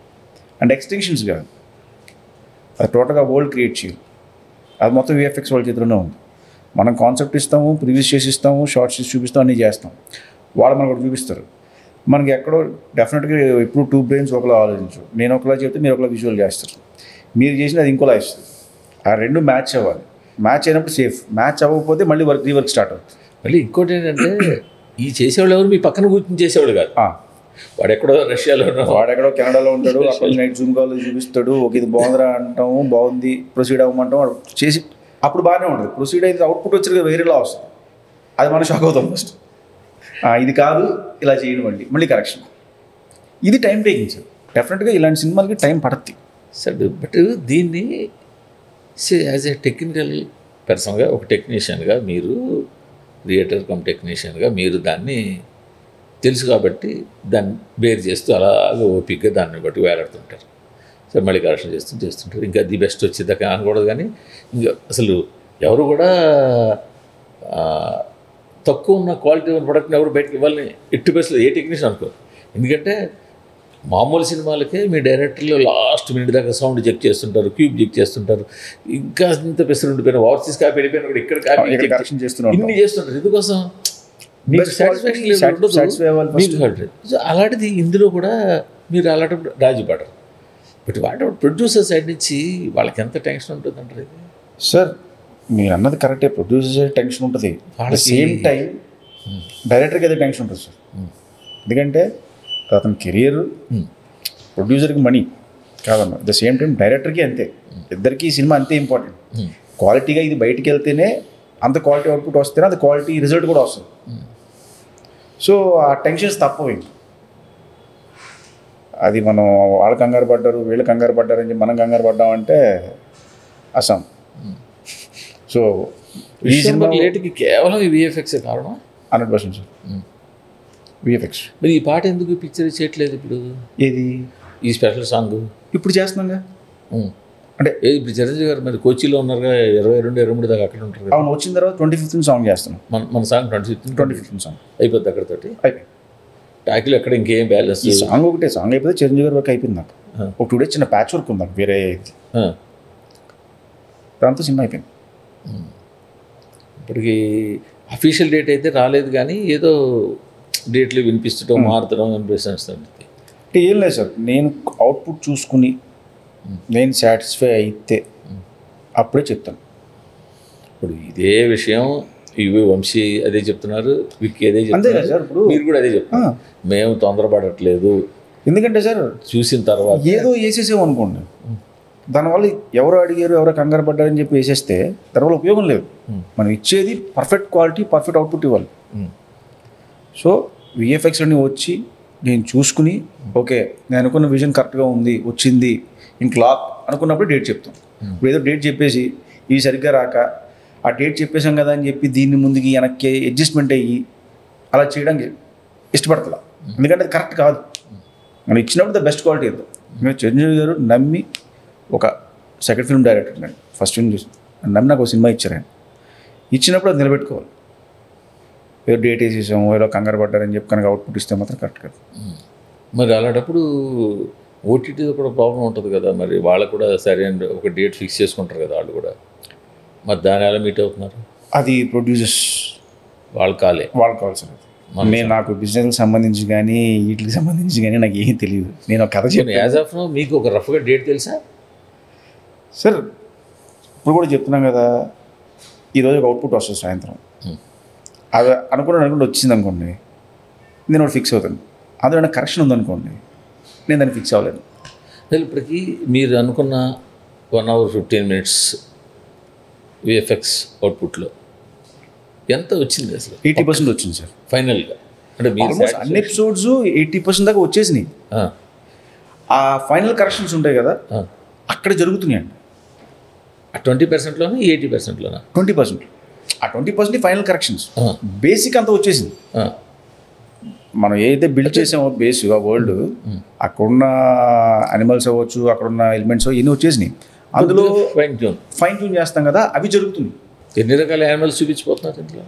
అండ్ ఎక్స్టెన్షన్స్ కాదు, అది టోటల్గా వరల్డ్ క్రియేట్ చేయాలి. అది మొత్తం విఎఫ్ఎక్స్ వాళ్ళ చేతిలోనే ఉంది. మనం కాన్సెప్ట్ ఇస్తాము, ప్రివ్యూస్ చేసి ఇస్తాము, షార్ట్స్ చేసి చూపిస్తాం, అన్నీ చేస్తాం. వాళ్ళు మనకు ఒకటి చూపిస్తారు. మనకి ఎక్కడో డెఫినెట్గా ఇప్పుడు 2 brains ఒకలా ఆలోచించు. నేను ఒకలా చెప్తే మీరు ఒకలా విజువల్ చేస్తారు, మీరు చేసిన అది ఇంకోలా ఇస్తుంది. ఆ రెండు మ్యాచ్ అవ్వాలి. మ్యాచ్ అయినప్పుడు సేఫ్, మ్యాచ్ అవ్వకపోతే మళ్ళీ రీవర్క్ స్టార్ట్ అవుతుంది. మళ్ళీ ఇంకోటి ఏంటంటే ఈ చేసేవాళ్ళు ఎవరు మీ పక్కన కూర్చొని చేసేవాళ్ళు కాదు. వాడెక్కడో రష్యాలో, వాడెక్కడో కెనడాలో ఉంటాడు, అక్కడ నైట్ జూమ్ కాల్ చూపిస్తాడు, ఒక ఇది బాగుందిరా అంటాము, బాగుంది ప్రొసీడ్ అవ్వమంటాం, వాడు చేసి అప్పుడు బాగానే ఉంటుంది. ప్రొసీడ్ అయితే అవుట్పుట్ వచ్చి వేరేలా వస్తుంది, అది మనం షాక్ అవుతాం ఫస్ట్. ఇది కాదు ఇలా చేయడం, మళ్ళీ కరెక్షన్. ఇది టైం టేకింగ్ సార్. డెఫినెట్గా ఇలాంటి సినిమాలకి టైం పడుతుంది సార్. బట్ దీన్ని యాజ్ ఏ టెక్నికల్ పర్సన్గా, ఒక టెక్నీషియన్గా, మీరు క్రియేటర్ కమ్ టెక్నీషియన్గా మీరు దాన్ని తెలుసు కాబట్టి దాన్ని బేర్ చేస్తూ అలాగే ఓపిక్గా దాన్ని బట్టి వేలాడుతుంటారు. సరే మళ్ళీ కరెక్షన్ చేస్తుంటారు. ఇంకా ది బెస్ట్ వచ్చేదాకా అనకూడదు. కానీ ఇంకా అసలు ఎవరు కూడా తక్కువ ఉన్న క్వాలిటీ ఉన్న ప్రొడక్ట్ని ఎవరు బయటకు ఇవ్వాలని ఎట్టి పరిస్థితుల్లో ఏ టెక్నీషియన్ అనుకోరు. ఎందుకంటే మామూలు సినిమాలకే మీ డైరెక్టర్లు లాస్ట్ మినిట్ దాకా సౌండ్ చెక్ చేస్తుంటారు, క్యూబ్ చెక్ చేస్తుంటారు. ఇంకా ఇంత పెసరు ఉండిపోయిన ఓవర్సీస్ కాపీ వెళ్ళిపోయినా కూడా ఇక్కడ కాపీ కరెక్షన్ చేస్తున్నారు, ఇన్ని చేస్తుంటారు. ఎందుకోసం మీకు సాటిస్ఫాక్షన్ ఉండదు. అలాంటిది ఇందులో కూడా మీరు అలాంటి రాజీ పడరు. బట్ వాట్ ప్రొడ్యూసర్ సైడ్ నుంచి వాళ్ళకి ఎంత టెన్షన్ ఉంటుంది అంటారు. ఇది సార్ మీరు అన్నది కరెక్టే, ప్రొడ్యూసర్ టెన్షన్ ఉంటుంది. సేమ్ టైం డైరెక్టర్కి అదే టెన్షన్ ఉంటుంది సార్. ఎందుకంటే అతని కెరియర్, ప్రొడ్యూసర్కి మనీ కాదన్న, ద సేమ్ టైం డైరెక్టర్కి అంతే. ఇద్దరికి సినిమా అంతే ఇంపార్టెంట్. క్వాలిటీగా ఇది బయటికి వెళ్తేనే అంత క్వాలిటీ అవుట్పుట్ వస్తేనే అంత క్వాలిటీ రిజల్ట్ కూడా వస్తుంది. సో ఆ టెన్షన్స్ తప్పవు. అది మనం వాళ్ళు కంగారు పడ్డారు, వీళ్ళు కంగారు పడ్డారు అని చెప్పి మనం కంగారు పడ్డామంటే అసం. సో ఈ సినిమా లేట్కి కేవలం ఈ విఎఫ్ఎక్సే కారణం. 100% సార్, విఎఫ్ఎక్స్. మరి ఈ పాట ఎందుకు పిక్చర్ చేయట్లేదు ఇప్పుడు? ఏది ఈ స్పెషల్ సాంగ్ ఇప్పుడు చేస్తున్నాగా. అంటే ఇప్పుడు చిరంజీవి గారు మరి కోచిలో ఉన్నారుగా, 22-23 దాకా అక్కడ ఉంటారు. అవును, వచ్చిన తర్వాత 25th సాంగ్ చేస్తున్నాం. మన సాంగ్ 25th సాంగ్ అయిపోద్ది అక్కడతోటి. అయిపోయింది. టాకిల్ అక్కడ ఇంకేం బ్యాలెన్స్. ఈ సాంగ్ ఒకటే సాంగ్ అయిపోతే చిరంజీవి గారి వర్క్ అయిపోయింది. నాకు ఒక 2 days చిన్న ప్యాచ్ వర్క్ ఉంది నాకు వేరే, దాంతో సినిమా అయిపోయింది. ఇప్పటికి అఫీషియల్ డేట్ అయితే రాలేదు, కానీ ఏదో డేట్లు వినిపిస్తడం మారుతడం అనిపిస్తుంది. అంటే ఏం లేదు సార్, నేను అవుట్పుట్ చూసుకుని నేను సాటిస్ఫై అయితే అప్పుడే చెప్తాను. ఇప్పుడు ఇదే విషయం ఇవి వంశీ అదే చెప్తున్నారు, విక్కీ అదే చెప్తున్నారు సార్. ఇప్పుడు మీరు కూడా అదే చెప్తున్నారు, మేము తొందరపడట్లేదు. ఎందుకంటే సార్ చూసిన తర్వాత ఏదో వేసేసాం అనుకోండి, దానివల్ల ఎవరు అడిగారు ఎవరో కంగారు పడ్డారని చెప్పి వేసేస్తే దానివల్ల ఉపయోగం లేదు. మనం ఇచ్చేది పర్ఫెక్ట్ క్వాలిటీ, పర్ఫెక్ట్ అవుట్పుట్ ఇవ్వాలి. సో విఎఫ్ఎక్స్ అన్నీ వచ్చి నేను చూసుకుని ఓకే నేను అనుకున్న విజన్ కరెక్ట్గా ఉంది, వచ్చింది, ఇంక లాక్ అనుకున్నప్పుడు డేట్ చెప్తాం. ఇప్పుడు ఏదో డేట్ చెప్పేసి ఇవి సరిగ్గా రాక ఆ డేట్ చెప్పేసాం కదా అని చెప్పి దీన్ని ముందుకి వెనక్కి అడ్జస్ట్మెంట్ అయ్యి అలా చేయడానికి ఇష్టపడతలా. ఎందుకంటే అది కరెక్ట్ కాదు. మనం ఇచ్చినప్పుడు ద బెస్ట్ క్వాలిటీ ఇద్దాం. మేము చిరంజీవి గారు నమ్మి ఒక సెకండ్ ఫిల్మ్ డైరెక్టర్ అండి, ఫస్ట్ ఫిల్మ్ చూసి నమ్మి నాకు ఒక సినిమా ఇచ్చారు. ఆయన ఇచ్చినప్పుడు అది నిలబెట్టుకోవాలి. ఏదో డేట్ వేసేసాము, ఏదో కంగారు పడ్డారని చెప్పి కనుక అవుట్పుట్ ఇస్తే మాత్రం కరెక్ట్ కాదు. మరి అలాంటప్పుడు ఓటీటీలో కూడా ప్రాబ్లం ఉంటుంది కదా, మరి వాళ్ళకు కూడా సరైన ఒక డేట్ ఫిక్స్ చేసుకుంటారు కదా వాళ్ళు కూడా, మరి దాని ఎలా మీట్ అవుతున్నారు? అది ప్రొడ్యూసర్స్ వాళ్ళు కావాల్సిన. నేను నాకు బిజినెస్కి సంబంధించి కానీ వీటికి సంబంధించి కానీ నాకు ఏం తెలియదు. నేను ఒక కథ చెప్పాను. యాజ్ ఆఫ్ నౌ మీకు ఒక రఫ్గా డేట్ తెలుసా సార్? ఇప్పుడు కూడా చెప్తున్నాం కదా, ఈరోజు ఒక అవుట్పుట్ వస్తుంది సాయంత్రం, అది అనుకుంటే వచ్చింది అనుకోండి, నేను ఒకటి ఫిక్స్ అవుతాను. అందులో నాకు కరెక్షన్ ఉందనుకోండి, నేను దాన్ని ఫిక్స్ అవ్వలేదు. ఇప్పటికీ మీరు అనుకున్న 1 hour 15 minutes విఎఫ్ఎక్స్ అవుట్పుట్లో ఎంత వచ్చింది అసలు? 80% వచ్చింది సార్ ఫైనల్గా. అంటే ఆల్మోస్ట్ అన్ని ఎపిసోడ్స్ 80% దాకా వచ్చేసినాయి. ఆ ఫైనల్ కరెక్షన్స్ ఉంటాయి కదా, అక్కడ జరుగుతున్నాయండి. ఆ 20%లోనే 80%లోనా? 20%. ఆ 20% ఫైనల్ కరెక్షన్స్. బేసిక్ అంతా వచ్చేసింది. మనం ఏదైతే బిల్డ్ చేసామో బేస్ ఆ వరల్డ్, అక్కడున్న అనిమల్స్ అవ్వచ్చు, అక్కడున్న ఎలిమెంట్స్ ఇవన్నీ వచ్చేసినాయి. అందులో ఫైన్ ట్యూన్ చేస్తాం కదా, అవి జరుగుతుంది. ఎన్ని రకాల యానిమల్స్ చూపించిపోతున్నారు ఇంట్లో?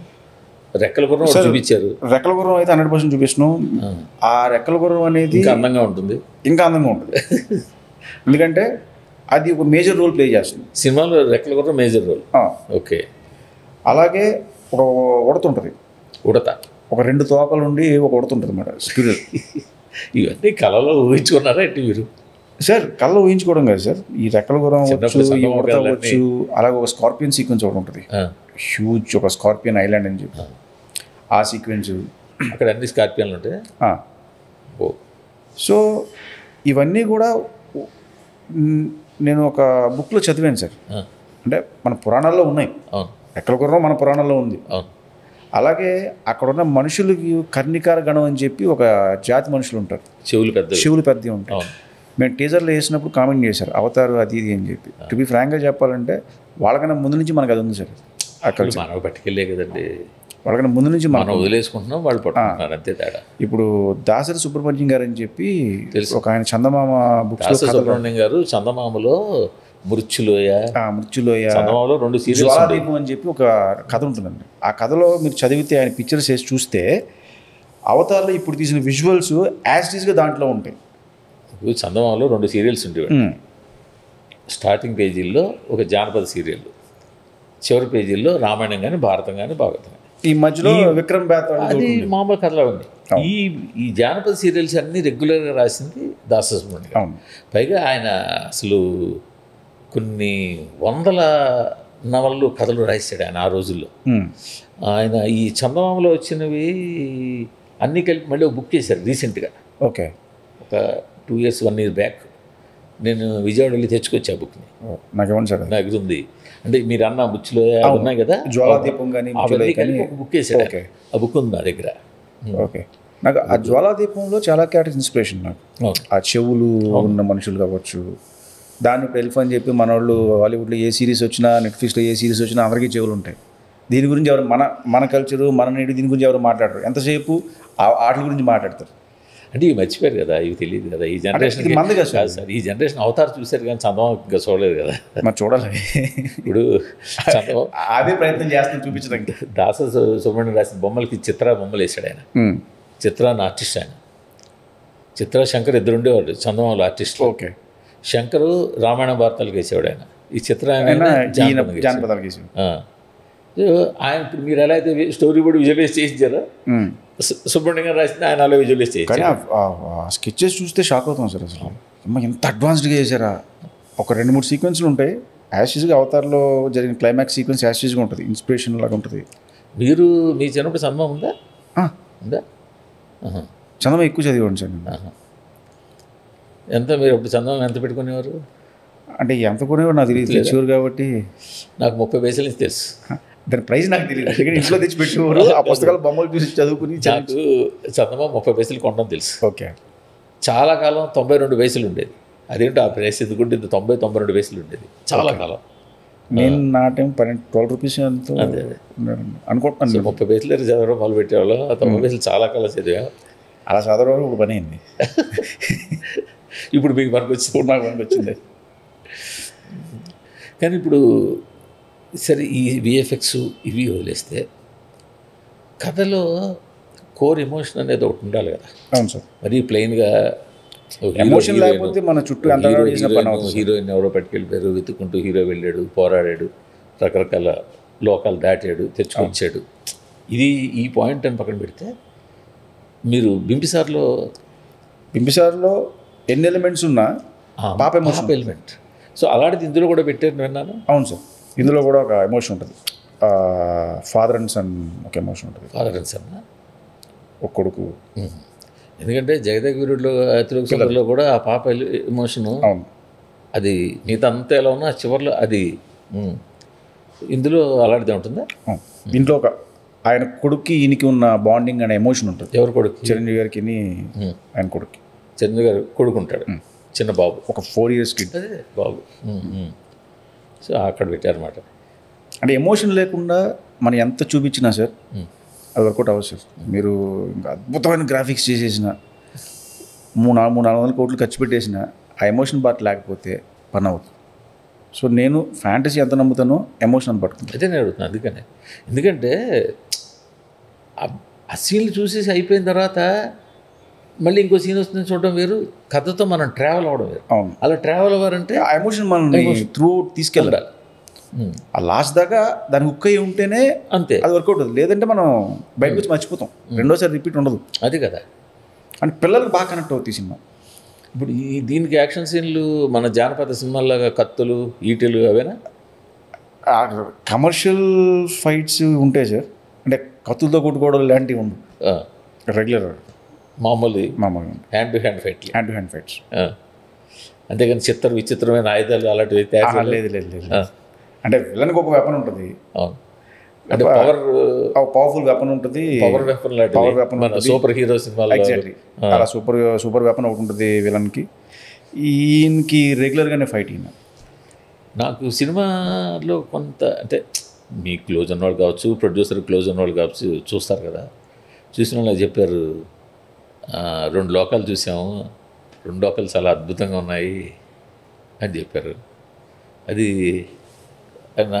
రెక్కల గుర్రం చూపించారు. రెక్కల గుర్రం అయితే 100% చూపిస్తున్నాం. ఆ రెక్కల గుర్రం అనేది ఇంకా అందంగా ఉంటుంది. ఎందుకంటే అది ఒక మేజర్ రోల్ ప్లే చేస్తుంది సినిమాలో. రెక్కల గుర్రం మేజర్ రోల్. ఓకే. అలాగే ఒక ఉడతుంటుంది, ఒక 2 తోకలు ఉండి ఒక ఉడతుంటుంది అన్నమాట, స్క్విరల్. ఇవన్నీ కళలో ఊహించుకున్నారా ఏంటి మీరు? సార్ కళ్ళలో ఊహించుకోవడం కాదు సార్, ఈ రెక్కల గుర్రం అవ్వచ్చు. అలాగే ఒక స్కార్పియన్ సీక్వెన్స్ ఒకటి ఉంటుంది, హ్యూజ్ ఒక స్కార్పియన్ ఐలాండ్ అని చెప్పి ఆ సీక్వెన్స్. అక్కడ అన్ని స్కార్పియన్లు ఉంటాయి. సో ఇవన్నీ కూడా నేను ఒక బుక్లో చదివాను సార్. అంటే మన పురాణాల్లో ఉన్నాయి. రెక్కల గుర్రం మన పురాణాల్లో ఉంది. అలాగే అక్కడున్న మనుషులకి కర్ణికార గణం అని చెప్పి ఒక జాతి మనుషులు ఉంటారు, చెవులు పెద్దవి ఉంటాయి. మేము టీజర్లో వేసినప్పుడు కామెంట్ చేశారు అవతారు అది ఇది అని చెప్పి. టు బి ఫ్రాంక్గా చెప్పాలంటే వాళ్ళకన్నా ముందు నుంచి మనకు అది ఉంది సార్. అక్కడ మనకు పట్టుకెళ్ళే కదండి. వాళ్ళకన్నా ముందు నుంచి మనం వదిలేసుకుంటున్నాం, వాళ్ళు పట్టుకుంటున్నారు, అంతే తేడా. ఇప్పుడు దాసరి సుబ్రహ్మణ్యం గారు అని చెప్పి తెలుసు. ఒక ఆయన చందమామ బుక్స్ దాసరి సుబ్రహ్మణ్యం గారు చందమామలో మృత్యులోయ చందమామలో 2 సీరియల్స్ జ్వాలాదీపం అని చెప్పి ఒక కథ ఉంటుందండి. ఆ కథలో మీరు చదివితే ఆయన పిక్చర్స్ వేసి చూస్తే అవతార్లో ఇప్పుడు తీసిన విజువల్స్ యాజ్ ఇట్ ఈస్గా దాంట్లో ఉంటాయి. చందమామలో 2 సీరియల్స్ ఉండేవి. స్టార్టింగ్ పేజీల్లో ఒక జానపద సీరియల్, చివరి పేజీల్లో రామాయణం కానీ భారతం కానీ భాగవతం. ఈ మధ్యలో విక్రమ్ బేతాళ అది మామూలు కథలు ఉంది. ఈ జానపద సీరియల్స్ అన్నీ రెగ్యులర్గా రాసింది దాసరి సుబ్రహ్మణ్యం. పైగా ఆయన అసలు కొన్ని వందల నవలలు కథలు రాశాడు ఆయన ఆ రోజుల్లో. ఆయన ఈ చందమామలో వచ్చినవి అన్నీ కలిపి మళ్ళీ ఒక బుక్ చేశారు రీసెంట్గా. ఓకే, ఒక 2 years 1 year బ్యాక్ నేను విజయవాడ వెళ్ళి తెచ్చుకొచ్చా ఆ బుక్ని. నాకేమన్నా సార్ నాకు ఇది ఉంది అంటే మీరు అన్న బుక్స్లో ఉన్నాయి కదా, జ్వాలాదీపం కానీ ఒక బుక్ వేసాడు. ఆ బుక్ ఉంది నా దగ్గర. ఓకే, నాకు ఆ జ్వాలాదీపంలో చాలా క్యారెక్టర్ ఇన్స్పిరేషన్. నాకు ఆ చెవులు ఉన్న మనుషులు కావచ్చు, దాన్ని ఇప్పుడు ఎల్ఫ్ అని చెప్పి మన వాళ్ళు హాలీవుడ్లో ఏ సిరీస్ వచ్చినా, నెట్ఫ్లిక్స్లో ఏ సిరీస్ వచ్చినా అందరికీ చెవులు ఉంటాయి. దీని గురించి ఎవరు మన కల్చరు మన నేటి దీని గురించి ఎవరు మాట్లాడరు. ఎంతసేపు వాటి గురించి మాట్లాడతారు. అంటే ఇవి మర్చిపోయారు కదా, ఇవి తెలియదు కదా ఈ జనరేషన్. కాదు సార్, ఈ జనరేషన్ అవతార్ చూశారు కానీ చందమామ ఇంకా చూడలేదు కదా. మరి చూడాలి. ఇప్పుడు చందమామ అదే ప్రయత్నం చేస్తాను చూపించడానికి. దాసరి సుబ్రహ్మణ్యం రాసిన బొమ్మలకి చిత్ర బొమ్మలు వేసాడు ఆయన. చిత్ర అని ఆర్టిస్ట్ ఆయన. చిత్ర శంకర్ ఇద్దరు ఉండేవాడు చందమామలో ఆర్టిస్ట్. ఓకే, శంకరు రామాయణ భారతాలకు వేసేవాడు ఆయన. ఈ చిత్ర జానపదాలకు వేసి ఆయన ఇప్పుడు మీరు ఎలా అయితే స్టోరీ బోర్డు విజువలైజ్ చేయించారో సుబ్రహ్మణ్యం గారు రాసింది ఆయన అలా విజువలైజ్ చేయించారు. స్కెచెస్ చూస్తే షాక్ అవుతాం సార్. అసలు ఎంత అడ్వాన్స్డ్గా చేశారా. ఒక 2-3 సీక్వెన్స్లు ఉంటాయి. యాషిస్గా అవతార్లో జరిగిన క్లైమాక్స్ సీక్వెన్స్ యాషిస్గా ఉంటుంది, ఇన్స్పిరేషన్ లాగా ఉంటుంది. మీరు మీ చిన్నప్పుడు చందమామ ఉందా? ఉందా? చందమామ ఎక్కువ చదివాడు సార్ నేను. ఎంత మీరు అప్పుడు చందమామ ఎంత పెట్టుకునేవారు? అంటే ఎంత కొనేవాడు నాకు తెలియదు, తెచ్చేవారు కాబట్టి. నాకు 30 పైసలు నుంచి తెలుసు. దాని ప్రైస్ నాకు తెలియదు, ఎందుకంటే ఇంట్లో తెచ్చి పెట్టేవారు. ఆ పుస్తకాలు బొమ్మలు చూసి చదువుకుని నాకు చందమామ 30 పైసలు కొనడం తెలుసు. ఓకే, చాలా కాలం 92 పైసలు ఉండేది. అదేంటో ఆ ప్రైస్ ఎందుకుంటే 90-92 పైసలు ఉండేది చాలా కాలం. నేను నా టైం 12 రూపీస్ ఎంతో అనుకుంటున్నాను. 30 పైసలు చదవడం మొదలు పెట్టేవాళ్ళు. ఆ 90 పైసలు చాలా కాలం చదివా. అలా చదవడం ఇప్పుడు పని అయింది. ఇప్పుడు మీకు పనికి వచ్చింది, నాకు పనికి వచ్చింది. కానీ ఇప్పుడు సరే ఈ విఎఫ్ఎక్స్ ఇవి వదిలేస్తే కథలో కోర్ ఎమోషన్ అనేది ఒకటి ఉండాలి కదా. అవును సార్. మరి ప్లెయిన్గా ఎమోషన్ లేకపోతే మన చుట్టూ హీరోయిన్ ఎవరో పట్టుకెళ్ళిపోయారు, వెతుక్కుంటూ హీరో వెళ్ళాడు, పోరాడాడు, రకరకాల లోకాలు దాటాడు, తెచ్చుకొచ్చాడు. ఇది ఈ పాయింట్ అని పక్కన పెడితే మీరు బింబిసార్లో ఎన్ని ఎలిమెంట్స్ ఉన్నా పాప ఎలిమెంట్. సో అలాంటిది ఇందులో కూడా పెట్టారు విన్నాను. అవును సార్, ఇందులో కూడా ఒక ఎమోషన్ ఉంటుంది. ఫాదర్ అండ్ సన్ ఒక ఎమోషన్ ఉంటుంది. ఫాదర్ అండ్ సన్ ఒక కొడుకు. ఎందుకంటే జగదేగురుడిలో అతిలోకంలో కూడా ఆ పాప ఎమోషను అది మిగతా అంతా ఎలా ఉన్నా చివరిలో అది ఇందులో అలాంటిదే ఉంటుందా? దీంట్లో ఒక ఆయన కొడుక్కి ఈయనకి ఉన్న బాండింగ్ అనే ఎమోషన్ ఉంటుంది. ఎవరు కొడుకు? చిరంజీవి గారికి ఆయన కొడుక్కి. చిరంజీవి గారు కొడుకుంటాడు, చిన్న బాబు, ఒక 4 years కిడ్ అదే బాబు. సో అక్కడ పెట్టారన్నమాట. అంటే ఎమోషన్ లేకుండా మనం ఎంత చూపించినా సార్ అది వర్కౌట్ అవ్వదు సార్. మీరు ఇంకా అద్భుతమైన గ్రాఫిక్స్ చేసేసిన 300-400 కోట్లు ఖర్చు పెట్టేసిన ఆ ఎమోషన్ పార్ట్ లేకపోతే పని అవుతుంది. సో నేను ఫ్యాంటసీ ఎంత నమ్ముతానో ఎమోషన్ అని పట్టుకుంటాను. అదే నేను అడుగుతున్నాను. అందుకనే ఎందుకంటే ఆ సీన్లు చూసేసి అయిపోయిన తర్వాత మళ్ళీ ఇంకో సీన్ వస్తుందని చూడడం వేరు, కథతో మనం ట్రావెల్ అవ్వడం వేరు. అవును, అలా ట్రావెల్ అవ్వాలంటే ఆ ఎమోషన్ మనం త్రూ తీసుకెళ్ళాలి. ఆ లాస్ట్ దాకా దాని హుక్ అయ్యి ఉంటేనే అంతే అది వర్కౌట్ అవుతుంది. లేదంటే మనం బయటకు వచ్చి మర్చిపోతాం, రెండోసారి రిపీట్ ఉండదు. అది కదా. అంటే పిల్లలకు బాగా కనెక్ట్ అవుతుంది సినిమా. ఇప్పుడు దీనికి యాక్షన్ సీన్లు మన జానపద సినిమాల్లాగా కత్తులు ఈటెలు అవేనా? కమర్షియల్ ఫైట్స్ ఉంటాయి సార్, అంటే కత్తులతో కొట్టుకోవడం లాంటివి ఉండవు. రెగ్యులర్ మామూలు హ్యాండ్ టు హ్యాండ్ ఫైట్స్. అంతేగాని విచిత్రమైన ఆయుధాలు అలాంటివి లేదు. అంటే విలన్కి ఒక వెపన్ ఉంటుంది. అవును, అంటే పవర్ఫుల్ వెపన్ ఉంటుంది. పవర్ వెపన్ సూపర్ హీరో సినిమాలో ఎగ్జాక్ట్లీ అలా సూపర్ వెపన్ ఒకటి ఉంటుంది విలన్కి. ఈయనకి రెగ్యులర్గానే ఫైట్. ఈయన నాకు సినిమాలో కొంత అంటే మీ క్లోజ్ ఉన్నవాళ్ళు కావచ్చు, ప్రొడ్యూసర్ క్లోజ్ ఉన్నవాళ్ళు కావచ్చు, చూస్తారు కదా. చూసిన వాళ్ళు చెప్పారు, 2 లోకాలు చూసాము, 2 లోకాలు చాలా అద్భుతంగా ఉన్నాయి అని చెప్పారు. అది ఆయన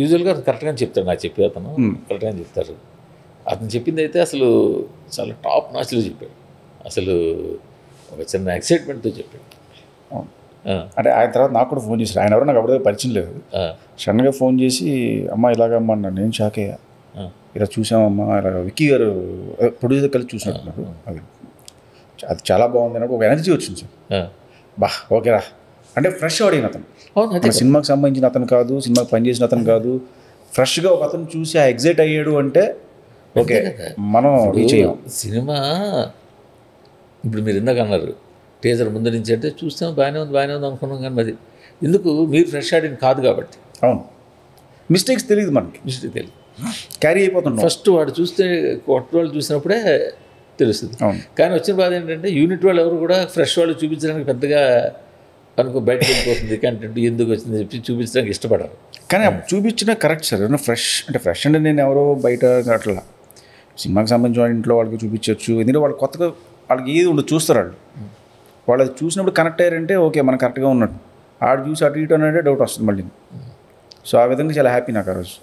యూజువల్గా కరెక్ట్గా చెప్తాడు, నాకు చెప్పే అతను కరెక్ట్గా చెప్తారు. అతను చెప్పింది అయితే అసలు చాలా టాప్ నాచ్లో చెప్పాడు. అసలు ఒక చిన్న ఎక్సైట్మెంట్తో చెప్పాడు. అంటే ఆయన తర్వాత నాకు కూడా ఫోన్ చేశారు. ఆయన ఎవరో నాకు అప్పటికే పరిచయం లేదు. సడన్గా ఫోన్ చేసి అమ్మ ఇలాగమ్మా అన్నాడు. నేను షాక్ అయ్యా. ఇలా చూసామమ్మా, ఇలా విక్కీ గారు ప్రొడ్యూసర్ కలిసి చూసినట్టున్నారు. అది చాలా బాగుంది నాకు ఒక ఎనర్జీ వచ్చింది సార్. బా ఓకేరా అంటే ఫ్రెష్ ఆడియన్ అతను. సినిమాకి సంబంధించిన అతను కాదు, సినిమాకి పనిచేసిన అతను కాదు. ఫ్రెష్గా ఒక అతను చూసి ఎగ్జైట్ అయ్యాడు అంటే ఓకే మనం రీచ్ అయ్యాం. సినిమా ఇప్పుడు మీరు ఇందాక అన్నారు టీజర్ ముందు నుంచి అంటే చూస్తాం బాగానే ఉంది అనుకున్నాం, కానీ మరి ఎందుకు మీరు ఫ్రెష్ ఆడియన్ కాదు కాబట్టి. అవును, మిస్టేక్స్ తెలియదు మనకి, మిస్టేక్ తెలియదు, క్యారీ అయిపోతున్నాం. ఫస్ట్ వాడు చూస్తే కొత్త వాళ్ళు చూసినప్పుడే తెలుస్తుంది. కానీ వచ్చిన బాధ ఏంటంటే యూనిట్ వాళ్ళు ఎవరు కూడా ఫ్రెష్ వాళ్ళు చూపించడానికి పెద్దగా బయటకు వెళ్ళిపోతుంది కంటెంట్, ఎందుకు వచ్చింది చెప్పి చూపించడానికి ఇష్టపడరు. కానీ చూపించిన కరెక్ట్ సార్. ఫ్రెష్ అంటే ఫ్రెష్ అంటే నేను ఎవరో బయట అట్లా సినిమాకి సంబంధించిన ఇంట్లో వాళ్ళకి చూపించవచ్చు. ఎందుకంటే వాళ్ళు కొత్తగా వాళ్ళకి ఏది ఉండదు చూస్తారు. వాళ్ళు అది చూసినప్పుడు కనెక్ట్ అయ్యారంటే ఓకే మనం కరెక్ట్గా ఉన్నట్టు. ఆడు చూసి అటు ఇటు అంటే డౌట్ వస్తుంది మళ్ళీ. సో ఆ విధంగా చాలా హ్యాపీ నాకు ఆ రోజు.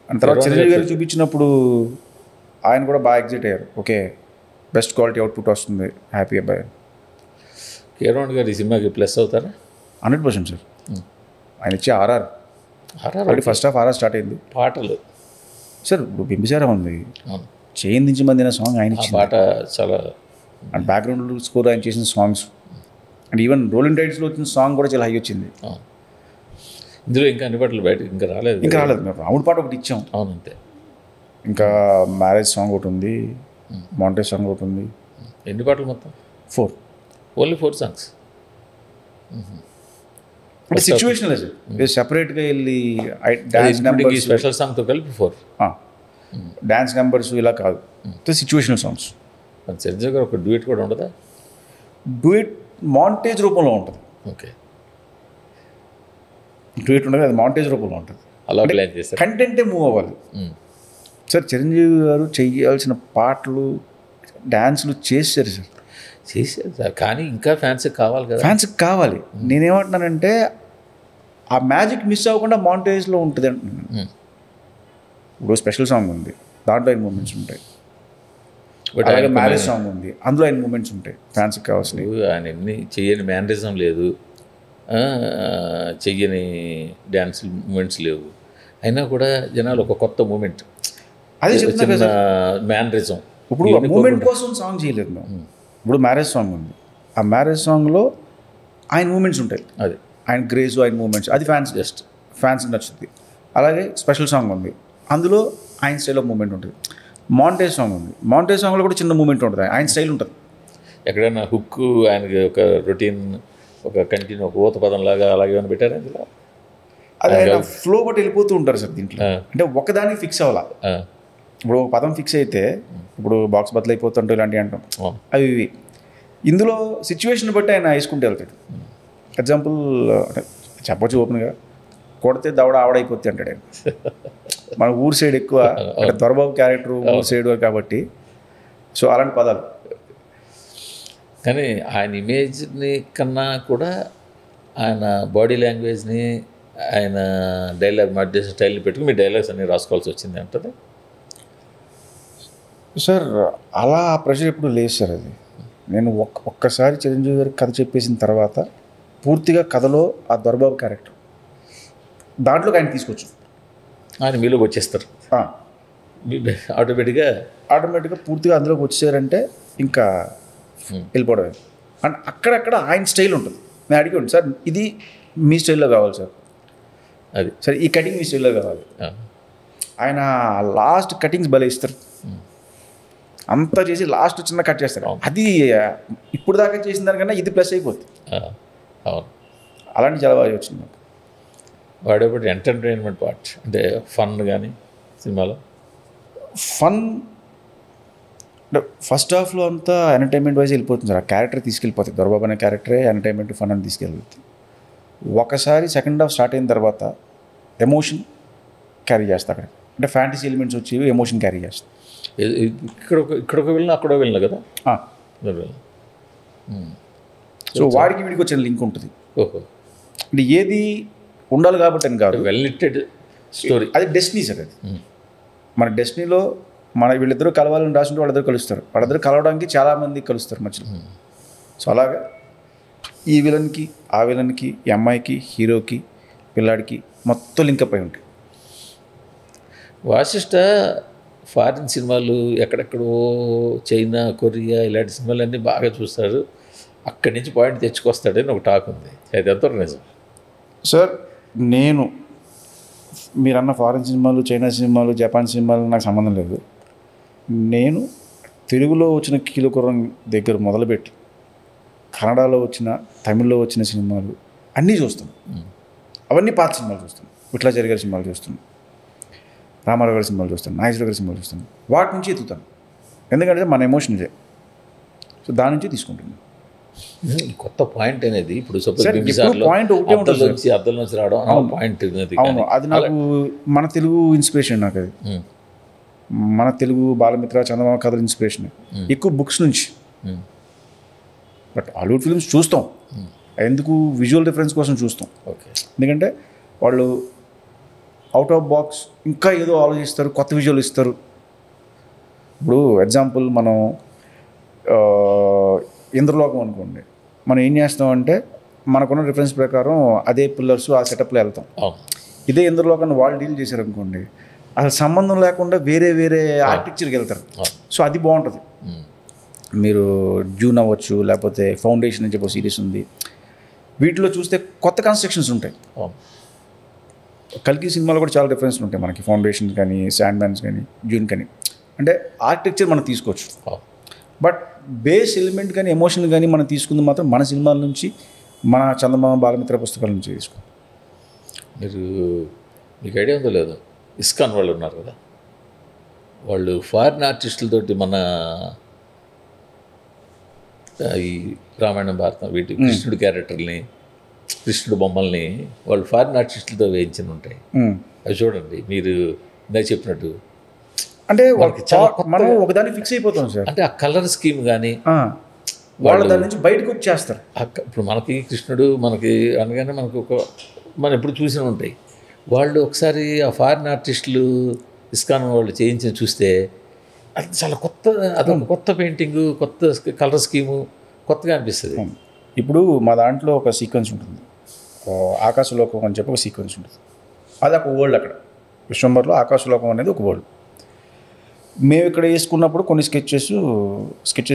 అండ్ తర్వాత చిరంజీవి గారు చూపించినప్పుడు ఆయన కూడా బాగా ఎగ్జైట్ అయ్యారు. ఓకే బెస్ట్ క్వాలిటీ అవుట్పుట్ వస్తుంది, హ్యాపీ అబ్బాయి. కీరవాణి గారు ఈ సినిమాకి ప్లస్ అవుతారా? 100% సార్. ఆయన ఇచ్చే RR already first half RR start అయింది. పాటలు సార్ ఇప్పుడు బింబిసారా ఉంది, చేయి నుంచి మంది అనే సాంగ్ ఆయన ఇచ్చిన పాట చాలా, అండ్ బ్యాక్గ్రౌండ్ స్కోర్ ఆయన చేసిన సాంగ్స్, అండ్ ఈవెన్ రోలింగ్ టైడ్స్లో వచ్చిన సాంగ్ కూడా చాలా హై వచ్చింది. ఇందులో ఇంకా అన్ని పాటలు బయట ఇంకా రాలేదు. మేము రాముడి పాట ఒకటి ఇచ్చాం. అవును అంతే. ఇంకా మ్యారేజ్ సాంగ్ ఒకటి ఉంది, మౌంటేజ్ సాంగ్ ఒకటి ఉంది. ఎన్ని పాటలు మొత్తం? 4. Only 4 songs. అంటే సిచ్యువేషనల్ సార్, సెపరేట్గా వెళ్ళి డాన్స్ నెంబర్స్ స్పెషల్ సాంగ్తో కలిపి 4 డాన్స్ నెంబర్స్ ఇలా కాదు, సిచ్యువేషనల్ సాంగ్స్. చిరంజీవి గారు ఒక డ్యూయట్ కూడా ఉండదా? డ్యూయట్ మాంటేజ్ రూపంలో ఉంటుంది. ఓకే, డ్యూయట్ ఉండదు, అది మాంటేజ్ రూపంలో ఉంటుంది. అలా ప్లాన్ చేస్తారు, కంటెంటే మూవ్ అవ్వాలి సార్. చిరంజీవి గారు చేయాల్సిన పాటలు డ్యాన్స్లు చేశారు సార్, చేశారు సార్. కానీ ఇంకా ఫ్యాన్స్కి కావాలి కదా, ఫ్యాన్స్కి కావాలి. నేనేమంటున్నానంటే ఆ మ్యాజిక్ మిస్ అవ్వకుండా మాంటేజ్లో ఉంటుంది అంటున్నాను. ఇప్పుడు స్పెషల్ సాంగ్ ఉంది, దాంట్లో ఆయన మూమెంట్స్ ఉంటాయి. అలాగే మ్యారేజ్ సాంగ్ ఉంది, అందులో ఆయన మూమెంట్స్ ఉంటాయి ఫ్యాన్స్కి కావాల్సినవి. ఆయన ఎన్ని చెయ్యని మ్యానరిజం లేదు, చెయ్యని డ్యాన్స్ మూమెంట్స్ లేవు, అయినా కూడా జనాలు ఒక కొత్త మూమెంట్, అదే చిన్న మ్యానరిజం. ఇప్పుడు మూమెంట్ కోసం సాంగ్ చేయలేదు మేము. ఇప్పుడు మ్యారేజ్ సాంగ్ ఉంది, ఆ మ్యారేజ్ సాంగ్లో ఆయన మూమెంట్స్ ఉంటాయి, అది ఆయన గ్రేస్, ఆయన మూమెంట్స్, అది ఫ్యాన్స్కి నచ్చుతుంది. అలాగే స్పెషల్ సాంగ్ ఉంది, అందులో ఆయన స్టైల్ ఆఫ్ మూమెంట్ ఉంటుంది. మాంటేజ్ సాంగ్ ఉంది, మాంటేజ్ సాంగ్లో కూడా చిన్న మూమెంట్ ఉంటుంది, ఆయన స్టైల్ ఉంటుంది. ఎక్కడైనా హుక్ ఆయనకి ఒక రొటీన్, ఒక కంటిన్యూ, ఒక ఊత పదం లాగా అలాగే ఏమైనా పెట్టారా ఇందులో? అదే ఆయన ఫ్లో బట్టి వెళ్ళిపోతూ ఉంటారు సార్ దీంట్లో. అంటే ఒకదానికి ఫిక్స్ అవ్వాలా. ఇప్పుడు ఒక పదం ఫిక్స్ అయితే ఇప్పుడు బాక్స్ బదులు అయిపోతుంటాం ఇలాంటివి అంటాం, అవి ఇందులో సిచ్యువేషన్ బట్టి ఆయన వేసుకుంటూ వెళ్తాడు. ఎగ్జాంపుల్ చెప్పొచ్చు ఓపెన్గా, కొడితే దవడ ఆవడైపోతే అంటాడు ఆయన. మన ఊరు సైడ్ ఎక్కువ అంటే దొరబాబు క్యారెక్టర్ ఊరు సైడ్ కాబట్టి, సో అలాంటి పదాలు. కానీ ఆయన ఇమేజ్ని కన్నా కూడా ఆయన బాడీ లాంగ్వేజ్ని, ఆయన డైలాగ్ మాట్లాడే స్టైల్ని పెట్టుకుని మీ డైలాగ్స్ అన్నీ రాసుకోవాల్సి వచ్చింది అంటది సార్. అలా ఆ ప్రెషర్ ఎప్పుడు లేదు సార్. అది నేను ఒక్కసారి చిరంజీవి గారికి కథ చెప్పేసిన తర్వాత పూర్తిగా కథలో ఆ దొరబాబు క్యారెక్టర్ దాంట్లోకి ఆయన తీసుకొచ్చు, ఆయన మీలోకి వచ్చేస్తారు ఆటోమేటిక్గా పూర్తిగా అందులోకి వచ్చారంటే ఇంకా వెళ్ళిపోవడమే. అండ్ అక్కడక్కడ ఆయన స్టైల్ ఉంటుంది. నేను అడిగాను సార్ ఇది మీ స్టైల్లో కావాలి సార్, అది సరే ఈ కటింగ్ మీ స్టైల్లో కావాలి. ఆయన లాస్ట్ కటింగ్స్ భలే ఇస్తారు, అంతా చేసి లాస్ట్ చిన్న కట్ చేస్తారు. అది ఇప్పుడు దాకా చేసిన దానికన్నా ఇది ప్లస్ అయిపోతుంది. అలాంటి చాలా బాగా వచ్చింది నాకు. వాడేపటి ఎంటర్టైన్మెంట్ పార్ట్ అంటే ఫన్ కానీ సినిమాలో ఫన్ అంటే ఫస్ట్ హాఫ్లో అంతా ఎంటర్టైన్మెంట్ వైజ్ వెళ్ళిపోతుంది సార్. ఆ క్యారెక్టర్ తీసుకెళ్ళిపోతుంది, దొరబాబు అనే క్యారెక్టరే ఎంటర్టైన్మెంట్ ఫన్ అని తీసుకెళ్ళిపోతుంది. ఒకసారి సెకండ్ హాఫ్ స్టార్ట్ అయిన తర్వాత ఎమోషన్ క్యారీ చేస్తా అక్కడ. అంటే ఫ్యాంటసీ ఎలిమెంట్స్ వచ్చి ఎమోషన్ క్యారీ చేస్తా. ఇక్కడ ఒక వెళ్ళిన అక్కడ వెళ్ళిన కదా. సో వాడికి వీడికి వచ్చిన లింక్ ఉంటుంది. ఓహో, అంటే ఏది ఉండాలి కాబట్టి అని కాదు, వెల్ లిటెడ్ స్టోరీ. అది డెస్టినీ సార్. అది మన డెస్టినీలో మన వీళ్ళిద్దరూ కలవాలని రాసింటే వాళ్ళిద్దరు కలుస్తారు. వాళ్ళిద్దరు కలవడానికి చాలామంది కలుస్తారు మధ్యలో. సో అలాగా ఈ విలన్కి ఆ విలన్కి, ఈ అమ్మాయికి, హీరోకి, పిల్లాడికి మొత్తం లింకప్ అయి ఉంటాయి. వాసిష్ట ఫారిన్ సినిమాలు ఎక్కడెక్కడో చైనా, కొరియా ఇలాంటి సినిమాలన్నీ బాగా చూస్తాడు. అక్కడి నుంచి పాయింట్ తెచ్చుకొస్తాడని ఒక టాక్ ఉంది. అది ఎంతో నిజం సార్. నేను మీరన్న ఫారిన్ సినిమాలు, చైనా సినిమాలు, జపాన్ సినిమాలు నాకు సంబంధం లేదు. నేను తెలుగులో వచ్చిన కీలుకుర్రం దగ్గర మొదలుపెట్టి కన్నడలో వచ్చిన, తమిళ్లో వచ్చిన సినిమాలు అన్నీ చూస్తాను. అవన్నీ పాత సినిమాలు చూస్తాను. విఠలాచారి గారి సినిమాలు చూస్తాను, రామారావు గారి సినిమాలు చూస్తాను, నాగేశ్వర గారి సినిమాలు చూస్తాను. వాటి నుంచి ఎత్తుతాను, ఎందుకంటే మన ఎమోషన్ ఇదే. సో దాని నుంచి తీసుకుంటున్నాను. కొత్త పాయింట్ అనేది ఇప్పుడు పాయింట్ ఒకటే ఉంటుంది, అర్థం నుంచి రావడం పాయింట్. అవును, అది నాకు మన తెలుగు ఇన్స్పిరేషన్. నాకు అది మన తెలుగు బాలమిత్ర, చందమామ కథల ఇన్స్పిరేషన్ ఎక్కువ బుక్స్ నుంచి. బట్ హాలీవుడ్ ఫిల్మ్స్ చూస్తాం, ఎందుకు విజువల్ రిఫరెన్స్ కోసం చూస్తాం. ఎందుకంటే వాళ్ళు అవుట్ ఆఫ్ బాక్స్ ఇంకా ఏదో ఆలోచిస్తారు, కొత్త విజువల్ ఇస్తారు. ఇప్పుడు ఎగ్జాంపుల్ మనం ఇంద్రలోకం అనుకోండి, మనం ఏం చేస్తామంటే మనకున్న రిఫరెన్స్ ప్రకారం అదే పిల్లర్స్ ఆ సెటప్లో వెళ్తాం. ఇదే ఇంద్రలోకాన్ని వాళ్ళు డీల్ చేశారనుకోండి, అసలు సంబంధం లేకుండా వేరే వేరే ఆర్కిటెక్చర్కి వెళ్తారు. సో అది బాగుంటుంది. మీరు జూన్ అవ్వచ్చు, లేకపోతే ఫౌండేషన్ అని చెప్పి సిరీస్ ఉంది, వీటిలో చూస్తే కొత్త కన్స్ట్రక్షన్స్ ఉంటాయి. కల్కి సినిమాలో కూడా చాలా డిఫరెన్స్లు ఉంటాయి మనకి, ఫౌండేషన్ కానీ, శాండ్ మ్యాన్స్ కానీ, జూన్ కానీ. అంటే ఆర్కిటెక్చర్ మనం తీసుకోవచ్చు, బట్ బేస్ ఎలిమెంట్ కానీ, ఎమోషన్ కానీ మనం తీసుకుంది మాత్రం మన సినిమాల నుంచి, మన చందమామ, బాలమిత్ర పుస్తకాల నుంచి తీసుకో. మీకు ఐడియా ఉందో లేదో, ఇస్కాన్ వాళ్ళు ఉన్నారు కదా, వాళ్ళు ఫారిన్ ఆర్టిస్టులతోటి మన ఈ రామాయణం, భారతం, వీటి కృష్ణుడి క్యారెక్టర్ని, కృష్ణుడు బొమ్మల్ని వాళ్ళు ఫారిన్ ఆర్టిస్టులతో వేయించి ఉంటాయి. అవి చూడండి, మీరు ఇందాక చెప్పినట్టు. అంటే మనం ఒకదాన్ని ఫిక్స్ అయిపోతాం సార్. అంటే ఆ కలర్ స్కీమ్ కానీ వాళ్ళు దాని నుంచి బయటకు వచ్చేస్తారు. ఇప్పుడు మనకి కృష్ణుడు మనకి అనగానే మనకు మనం ఎప్పుడు చూసిన ఉంటాయి. వాళ్ళు ఒకసారి ఆ ఫారిన్ ఆర్టిస్టులు ఇస్కాన్ వాళ్ళు చేయించి చూస్తే అది చాలా కొత్త, అదొక కొత్త పెయింటింగ్, కొత్త కలర్ స్కీము, కొత్తగా అనిపిస్తుంది. ఇప్పుడు మా దాంట్లో ఒక సీక్వెన్స్ ఉంటుంది, ఆకాశలోకం అని చెప్పి ఒక సీక్వెన్స్ ఉంటుంది. అది ఒక వరల్డ్. అక్కడ విశ్వంబర్లో ఆకాశలోకం అనేది ఒక వరల్డ్. మేము ఇక్కడ వేసుకున్నప్పుడు కొన్ని స్కెచెస్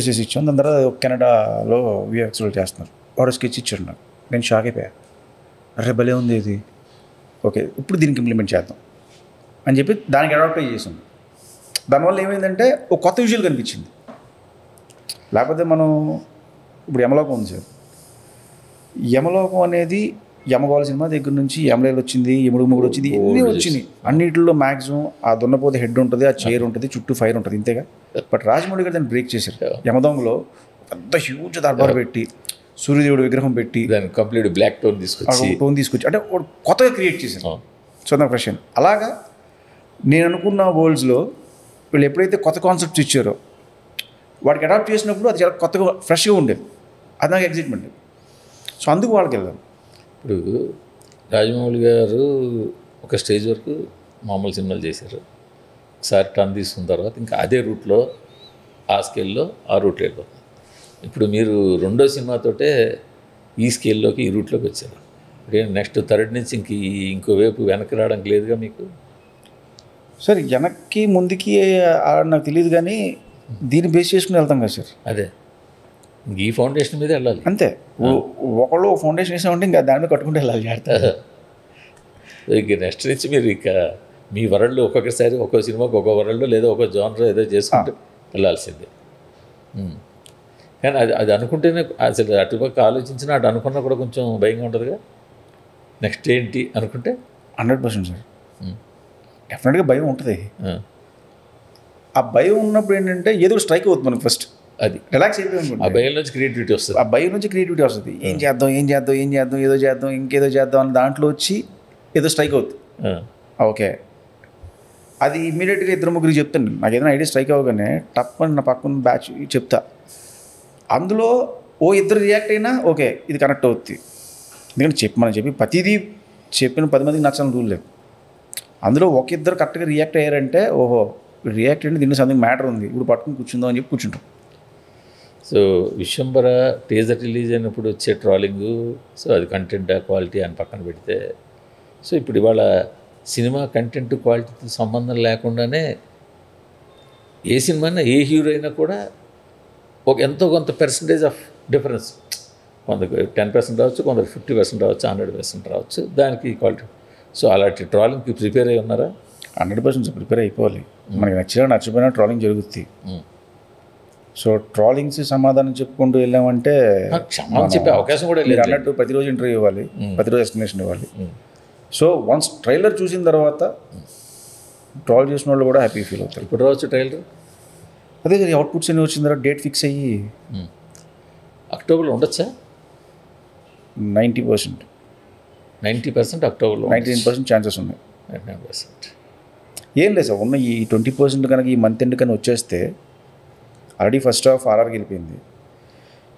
వేసి ఇచ్చాం. దాని తర్వాత కెనడాలో విఎఫ్ఎక్స్లో చేస్తున్నారు, వాడు స్కెచ్ ఇచ్చారు నాకు. నేను షాక్ అయిపోయా, అరే భలే ఉంది ఇది, ఓకే ఇప్పుడు దీనికి ఇంప్లిమెంట్ చేద్దాం అని చెప్పి దానికి అడాప్ట్ చేసాం. దానివల్ల ఏమైందంటే ఒక కొత్త విజువల్ కనిపించింది. లేకపోతే మనం ఇప్పుడు యమలోకం ఉంది సార్, యమలోకం అనేది యమగోళ సినిమా దగ్గర నుంచి యమలేలు వచ్చింది, యముడు ముగుడు వచ్చింది, ఇవన్నీ వచ్చినాయి. అన్నింటిలో మ్యాక్సిమం ఆ దున్నపోతే హెడ్ ఉంటుంది, ఆ చైర్ ఉంటుంది, చుట్టూ ఫైర్ ఉంటుంది, ఇంతేగా. బట్ రాజమౌళి గారు దాన్ని బ్రేక్ చేశారు. యమదొంగలో పెద్ద హ్యూజ్ దర్బార్ పెట్టి, సూర్యదేవుడు విగ్రహం పెట్టి, దాన్ని కంప్లీట్ బ్లాక్ టోన్ తీసుకొచ్చి అంటే కొత్తగా క్రియేట్ చేశారు. సో నా క్వశ్చన్ అలాగా నేను అనుకున్న వరల్డ్స్లో వీళ్ళు ఎప్పుడైతే కొత్త కాన్సెప్ట్స్ ఇచ్చారో వాడికి అడాప్ట్ చేసినప్పుడు అది చాలా కొత్తగా ఫ్రెష్గా ఉండేది. అది నాకు ఎగ్జైట్మెంట్. సో అందుకు వాళ్ళకి వెళ్ళాను. ఇప్పుడు రాజమౌళి గారు ఒక స్టేజ్ వరకు మామూలు సినిమాలు చేశారు. ఒకసారి టర్న్ తీసుకున్న తర్వాత ఇంకా అదే రూట్లో, ఆ స్కేల్లో, ఆ రూట్లో వెళ్ళిపోతుంది. ఇప్పుడు మీరు రెండో సినిమాతోటే ఈ స్కేల్లోకి, ఈ రూట్లోకి వచ్చారు. ఇప్పుడు నెక్స్ట్ థర్డ్ నుంచి ఇంకో వైపు వెనక్కి రావడానికి లేదుగా మీకు? సార్ వెనక్కి ముందుకి నాకు తెలియదు, కానీ దీన్ని బేస్ చేసుకుని వెళ్తాం కదా సార్. అదే ఈ ఫౌండేషన్ మీద వెళ్ళాలి అంతే. ఒకళ్ళు ఫౌండేషన్ వేసామంటే ఇంకా దాని మీద కట్టుకుంటూ వెళ్ళాలి జాగ్రత్త. ఇక నెక్స్ట్ నుంచి మీరు ఇక మీ వరల్డ్లో ఒక్కొక్కసారి ఒక్కో సినిమాకి ఒక్కో వరల్డ్లో లేదా ఒక్కో జానర్ ఏదో చేసుకుంటూ వెళ్ళాల్సిందే. కానీ అది అనుకుంటేనే అసలు అటుపక్క ఆలోచించినా అటు అనుకున్నా కూడా కొంచెం భయంగా ఉంటుందిగా. నెక్స్ట్ ఏంటి అనుకుంటే 100% సార్ డెఫినెట్గా భయం ఉంటుంది. ఆ భయం ఉన్నప్పుడు ఏంటంటే ఏదో స్ట్రైక్ అవుతుంది మనకు. ఫస్ట్ అది రిలాక్స్ అయిపోయింది. ఆ భయం నుంచి క్రియేటివిటీ వస్తుంది. ఆ భయం నుంచి క్రియేటివిటీ వస్తుంది. ఏం చేద్దాం ఏదో చేద్దాం ఇంకేదో చేద్దాం అని దాంట్లో వచ్చి ఏదో స్ట్రైక్ అవుతుంది. ఓకే అది ఇమీడియట్గా ఇద్దరు ముగ్గురికి చెప్తాను. నాకు ఏదైనా ఐడియా స్ట్రైక్ అవ్వగానే టప్ అని నా పక్కన బ్యాచ్ చెప్తా. అందులో ఓ ఇద్దరు రియాక్ట్ అయినా ఓకే ఇది కనెక్ట్ అవుతుంది. ఎందుకంటే మనం చెప్పి ప్రతిదీ చెప్పిన 10 మందికి నచ్చాలని రూల్ లేదు. అందులో ఒక ఇద్దరు కరెక్ట్గా రియాక్ట్ అయ్యారంటే ఓహో రియాక్ట్ అయ్యింది, దీంట్లో సంథింగ్ మ్యాటర్ ఉంది, ఇప్పుడు పట్టుకుని కూర్చుందాం అని చెప్పి కూర్చుంటాం. సో విశ్వంబర టీజర్ రిలీజ్ అయినప్పుడు వచ్చే ట్రాలింగు, సో అది కంటెంట్ క్వాలిటీ అని పక్కన పెడితే, సో ఇప్పుడు ఇవాళ సినిమా కంటెంట్ క్వాలిటీతో సంబంధం లేకుండానే ఏ సినిమా ఏ హీరో అయినా కూడా ఒక ఎంతో కొంత పర్సంటేజ్ ఆఫ్ డిఫరెన్స్, కొందరికి 10% రావచ్చు, కొందరికి 50% రావచ్చు, 100% రావచ్చు, దానికి క్వాలిటీ. సో అలాంటి ట్రాలింగ్కి ప్రిపేర్ అయి ఉన్నారా? 100% ప్రిపేర్ అయిపోవాలి. మనకి నచ్చిపోయినా ట్రాలింగ్ జరుగుతుంది. సో ట్రాలింగ్స్ సమాధానం చెప్పుకుంటూ వెళ్ళామంటే చెప్పే అవకాశం కూడా లేదు. అన్నట్టు ప్రతిరోజు ఇంటర్వ్యూ ఇవ్వాలి, ప్రతిరోజు ఎక్స్ప్లెనేషన్ ఇవ్వాలి. సో వన్స్ ట్రైలర్ చూసిన తర్వాత ట్రాల్ చేసిన వాళ్ళు కూడా హ్యాపీ ఫీల్ అవుతారు. ఇప్పుడు రావచ్చు ట్రైలర్, అదే అవుట్పుట్స్ అన్ని వచ్చిన తర్వాత డేట్ ఫిక్స్ అయ్యి అక్టోబర్లో ఉండొచ్చా? 90%. 90% అక్టోబర్లో, 99% ఛాన్సెస్ ఉన్నాయి. 99%. ఏం లేదు సార్, ఉన్న ఈ 20% కనుక ఈ మంత్ ఎండ్ కన్నా వచ్చేస్తే, ఆల్రెడీ ఫస్ట్ హాఫ్ ఆర్ఆర్కి వెళ్ళిపోయింది,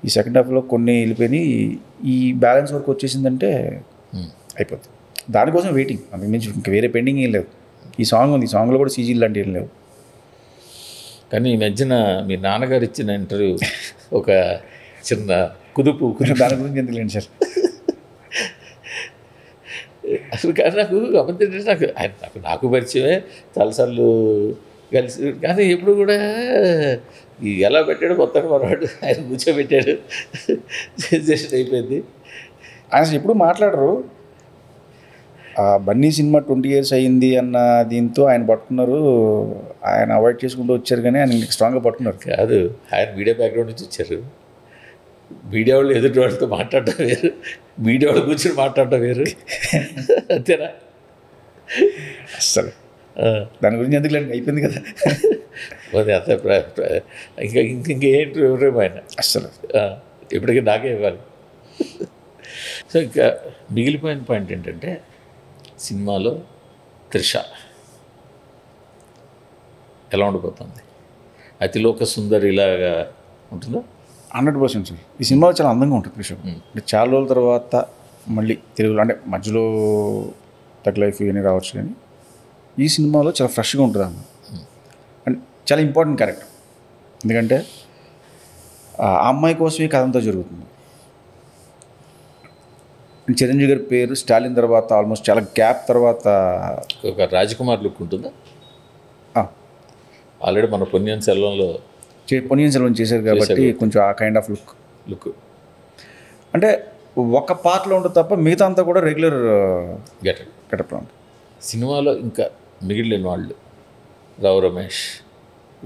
ఈ సెకండ్ హాఫ్లో కొన్ని వెళ్ళిపోయినాయి, ఈ బ్యాలెన్స్ వరకు వచ్చేసిందంటే అయిపోతుంది. దానికోసం వెయిటింగ్, అందుకు మించి ఇంకా వేరే పెండింగ్ ఏం లేదు. ఈ సాంగ్ ఉంది, ఈ సాంగ్లో కూడా సీజీ లాంటివి ఏం లేవు. కానీ ఈ మధ్యన మీ నాన్నగారు ఇచ్చిన ఇంటర్వ్యూ ఒక చిన్న కుదుపు దాని గురించి ఎందుకు లేండి సార్. అసలు కానీ నాకు అబద్ధం నాకు పరిచయమే చాలాసార్లు కలిసి, కానీ ఎప్పుడు కూడా ఎలా పెట్టాడు కొత్తగా మరవాడు ఆయన కూర్చోబెట్టాడు జస్ట్ అయిపోయింది. ఆయన ఎప్పుడు మాట్లాడరు. బన్నీ సినిమా 20 years అయ్యింది అన్న దీంతో ఆయన పట్టుకున్నారు, ఆయన అవాయిడ్ చేసుకుంటూ వచ్చారు, కానీ ఆయన స్ట్రాంగ్గా పట్టుకున్నారు. కాదు, ఆయన మీడియా బ్యాక్గ్రౌండ్ నుంచి వచ్చారు. మీడియా వాళ్ళు ఎదుటి వాళ్ళతో మాట్లాడటం వేరు, మీడియా వాళ్ళు కూర్చొని మాట్లాడటం వేరు, అంతేనా? అస్సలు దాని గురించి ఎందుకు లేండి, అయిపోయింది కదా. అంత ఇంకేంటి ఎవరేమో ఆయన అస్సలు ఇప్పటికీ నాకే ఇవ్వాలి. సో ఇంకా మిగిలిపోయిన పాయింట్ ఏంటంటే, సినిమాలో త్రిష ఎలా ఉండిపోతుంది? అతిలోక సుందరి ఇలాగా ఉంటుందా? 100% సార్. ఈ సినిమా చాలా అందంగా ఉంటుంది త్రిష. అంటే చాలా రోజుల తర్వాత మళ్ళీ తెలుగులో, అంటే మధ్యలో తగ్గ లైఫ్ ఇవన్నీ రావచ్చు, కానీ ఈ సినిమాలో చాలా ఫ్రెష్గా ఉంటుంది అన్న. అండ్ చాలా ఇంపార్టెంట్ క్యారెక్టర్, ఎందుకంటే ఆ అమ్మాయి కోసమే కథ అంతా జరుగుతుంది. చిరంజీవి గారి పేరు స్టాలిన్ తర్వాత ఆల్మోస్ట్ చాలా గ్యాప్ తర్వాత ఒక రాజకుమార్ లుక్ ఉంటుందా? ఆల్రెడీ మన పొన్నియిన్ సెల్వం చేశారు కాబట్టి కొంచెం ఆ కైండ్ ఆఫ్ లుక్ అంటే ఒక పార్ట్లో ఉంటుంది తప్ప మిగతా అంతా కూడా రెగ్యులర్ గెటప్ ఉంటుంది. సినిమాలో ఇంకా మిగిలిన వాళ్ళు రావు రమేష్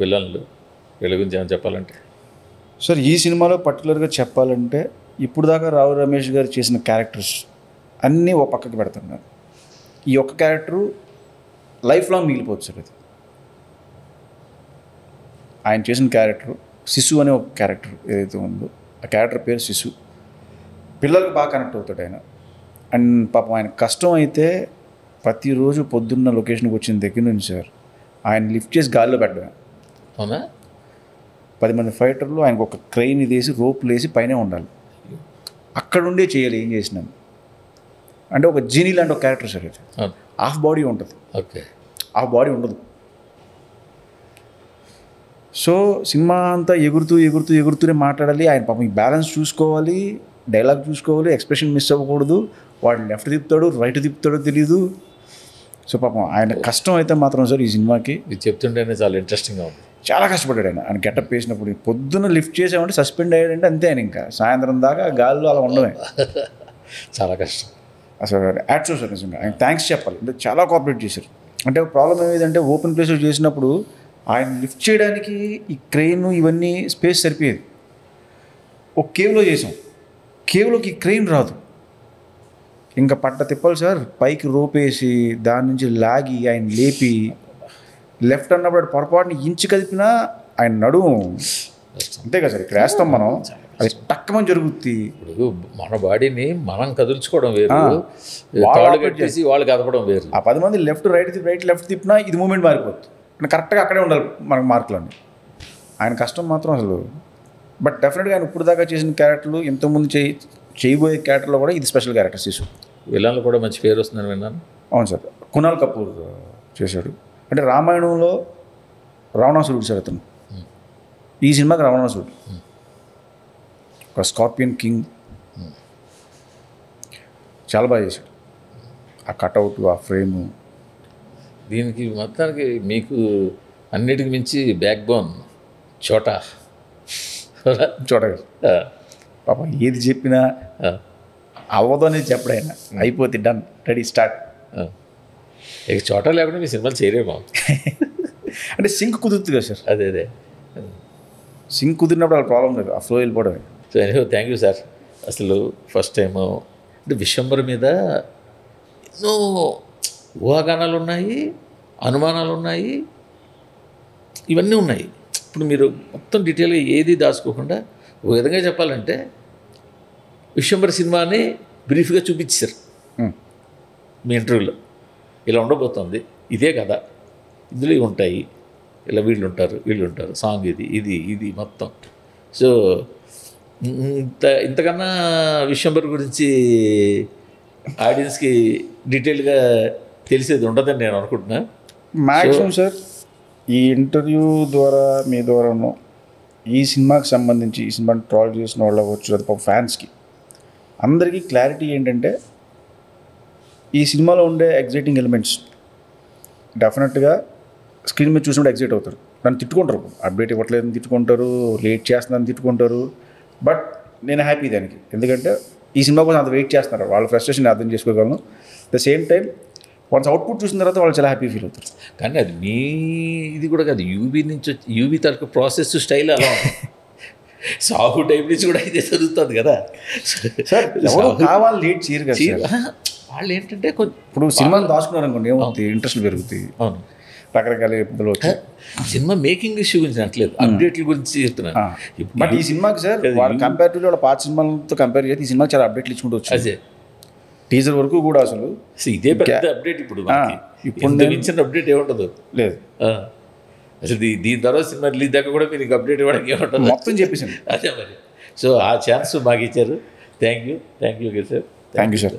విలన్లు, వీళ్ళ గురించి ఏమైనా చెప్పాలంటే? సార్ ఈ సినిమాలో పర్టికులర్గా చెప్పాలంటే, ఇప్పుడు దాకా రావు రమేష్ గారు చేసిన క్యారెక్టర్స్ అన్నీ ఓ పక్కకి పెడుతున్నారు. ఈ ఒక్క క్యారెక్టరు లైఫ్ లాంగ్ మిగిలిపోవచ్చు సార్. అది ఆయన చేసిన క్యారెక్టర్ శిశు అనే ఒక క్యారెక్టర్ ఏదైతే ఉందో, ఆ క్యారెక్టర్ పేరు శిశు. పిల్లలకు బాగా కనెక్ట్ అవుతాడు ఆయన. అండ్ పాపం ఆయన కష్టం అయితే ప్రతిరోజు పొద్దున్న లొకేషన్కి వచ్చిన దగ్గర నుంచి సార్ ఆయన లిఫ్ట్ చేసి గాల్లో పెట్టడం. అవునా? 10 మంది ఫైటర్లు ఆయనకు ఒక క్రెయిన్ వేసి రోపులు వేసి పైనే ఉండాలి, అక్కడుండే చేయాలి ఏం చేసినాను. అంటే ఒక జీనీ లాంటి ఒక క్యారెక్టర్ సార్. అయితే హాఫ్ బాడీ ఉంటుంది, ఓకే, హాఫ్ బాడీ ఉండదు. సో సినిమా అంతా ఎగురుతూనే మాట్లాడాలి. ఆయన పాపం ఈ బ్యాలెన్స్ చూసుకోవాలి, డైలాగ్ చూసుకోవాలి, ఎక్స్ప్రెషన్ మిస్ అవ్వకూడదు. వాడు లెఫ్ట్ తిప్పుతాడు, రైట్ తిప్పుతాడో తెలీదు. సో పాపం ఆయన కష్టం అయితే మాత్రం సార్ ఈ సినిమాకి ఇది చెప్తుంటేనే చాలా ఇంట్రెస్టింగ్గా ఉంది. చాలా కష్టపడ్డాడు ఆయన గెటప్ వేసినప్పుడు. పొద్దున్న లిఫ్ట్ చేసామంటే సస్పెండ్ అయ్యాడంటే అంతే, ఆయన ఇంకా సాయంత్రం దాకా గాల్లో అలా ఉండమే. చాలా కష్టం అసలు. యాడ్స్ సార్ నిజంగా ఆయన థ్యాంక్స్ చెప్పాలి. అంటే చాలా కోఆపరేట్ చేశారు. అంటే ప్రాబ్లం ఏమిటంటే ఓపెన్ ప్లేస్లో చేసినప్పుడు ఆయన లిఫ్ట్ చేయడానికి ఈ క్రెయిన్ ఇవన్నీ స్పేస్ సరిపోయేది. ఒక కేవ్లో చేసాం, కేవ్లోకి క్రెయిన్ రాదు, ఇంకా పట్ట తిప్పాలి సార్. పైకి రోపేసి దాని నుంచి లాగి ఆయన లేపి లెఫ్ట్ అన్నప్పుడు పొరపాటుని ఇంచు కదిపినా ఆయన నడుము అంతే కదా సార్. ఇక్కడ వేస్తాం మనం, అది టక్కమని జరుగుద్ది. ఇప్పుడు మన బాడీని మనం కదుల్చుకోవడం వేరు, తాళ్ళు కట్టేసి వాళ్ళు కదపడం వేరు. ఆ 10 మంది లెఫ్ట్ రైట్ లెఫ్ట్ తిప్పినా ఇది మూమెంట్ మారిపోతుంది. కరెక్ట్గా అక్కడే ఉండాలి మనకు మార్కులన్నీ. ఆయన కష్టం మాత్రం అసలు. బట్ డెఫినెట్గా ఆయన ఇప్పుడు దాకా చేసిన క్యారెక్టర్లు, ఇంతకుముందు చేయబోయే క్యారెక్టర్లో కూడా ఇది స్పెషల్ క్యారెక్టర్ శిశు. విలన్లు కూడా మంచి పేరు వస్తుందని విన్నాను. అవును సార్. కునాల్ కపూర్ చేశాడు. అంటే రామాయణంలో రావణాసురుడు సార్ అతను. ఈ సినిమాకి రావణాసురుడు, ఒక స్కార్పియన్ కింగ్. చాలా బాగా చేశాడు. ఆ కట్అవుట్, ఆ ఫ్రేము. దీనికి మొత్తానికి మీకు అన్నిటికి మించి బ్యాక్ బోన్ చోటా. పాపం ఏది చెప్పినా అవ్వదు అనేది చెప్పడు ఆయన. అయిపోతే డన్, రెడీ, స్టార్ట్. ఇక చోటా లేకుండా మీ సినిమాలు చేయలేమో. అంటే సింక్ కుదురుతుంది కదా సార్. అదే సింక్ కుదిరినప్పుడు వాళ్ళ ప్రాబ్లం లేదు, ఆ ఫ్లో వెళ్ళిపోవడమే. So anyhow thank you sir. అసలు ఫస్ట్ టైము అంటే విశ్వంబర్ మీద ఎన్నో ఊహాగానాలు ఉన్నాయి, అనుమానాలు ఉన్నాయి, ఇవన్నీ ఉన్నాయి. ఇప్పుడు మీరు మొత్తం డీటెయిల్గా ఏది దాచుకోకుండా ఒక విధంగా చెప్పాలంటే విశ్వంబర్ సినిమాని బ్రీఫ్గా చూపించారు మీ ఇంటర్వ్యూలో. ఇలా ఉండబోతుంది, ఇదే కదా, ఇందులో ఉంటాయి, ఇలా వీళ్ళు ఉంటారు, సాంగ్ ఇది మొత్తం. సో ఇంతకన్నా విశ్వంబర్ గురించి ఆడియన్స్కి డీటెయిల్గా తెలిసేది ఉండదని నేను అనుకుంటున్నా. మ్యాక్సిమం సార్ ఈ ఇంటర్వ్యూ ద్వారా మీ ద్వారాను ఈ సినిమాకి సంబంధించి, ఈ సినిమాని ట్రాల్ చేసిన వాళ్ళు అవ్వచ్చు, అది ఫ్యాన్స్కి అందరికీ క్లారిటీ ఏంటంటే ఈ సినిమాలో ఉండే ఎగ్జైటింగ్ ఎలిమెంట్స్ డెఫినెట్గా స్క్రీన్ మీద చూసినప్పుడు ఎగ్జైట్ అవుతారు. నన్ను తిట్టుకుంటారు, అప్డేట్ ఇవ్వట్లేదని తిట్టుకుంటారు, లేట్ చేస్తుందని తిట్టుకుంటారు. బట్ నేను హ్యాపీ దానికి, ఎందుకంటే ఈ సినిమా కోసం అంత వెయిట్ చేస్తున్నారు. వాళ్ళ ఫ్రస్ట్రేషన్ అర్థం చేసుకోగలను. The same time once output చూసిన తర్వాత వాళ్ళు చాలా హ్యాపీ ఫీల్ అవుతారు. కానీ అది మీ ఇది కూడా కాదు, యూబీ నుంచి యూబీ తరపు ప్రాసెస్ స్టైల్ అలా సాహు టైప్ నుంచి కూడా అయితే జరుగుతుంది కదా సార్. కావాలి లేట్ చేయరు కదా వాళ్ళు. ఏంటంటే కొంచెం ఇప్పుడు సినిమాలు దాచుకున్నారు అనుకోండి, ఏమవుతుంది, ఇంట్రెస్ట్ పెరుగుతుంది. అవును, రకరకాల ఇబ్బందులు వచ్చాయి. సినిమా మేకింగ్ ఇష్యూ గురించి అనట్లేదు, అప్డేట్ల గురించి చెప్తున్నాను. బట్ ఈ సినిమాకి సార్ వాళ్ళు కంపేరిటివ్లీ వాళ్ళ పాత సినిమాలతో కంపేర్ చేస్తే ఈ సినిమా చాలా అప్డేట్లు ఇచ్చుకుంటూ వచ్చాయి. అదే టీజర్ వరకు కూడా అసలు ఇదే పెద్ద అప్డేట్. ఇప్పుడు మించిన అప్డేట్ ఏముండదు లేదు అసలు. దీని తర్వాత సినిమా రిలీజ్ దాకా కూడా మీరు అప్డేట్ ఇవ్వడానికి ఏముంటుంది, మొత్తం చెప్పేసాను. అదే మరి. సో ఆ ఛాన్స్ మాకు ఇచ్చారు. Thank you sir. Thank you sir.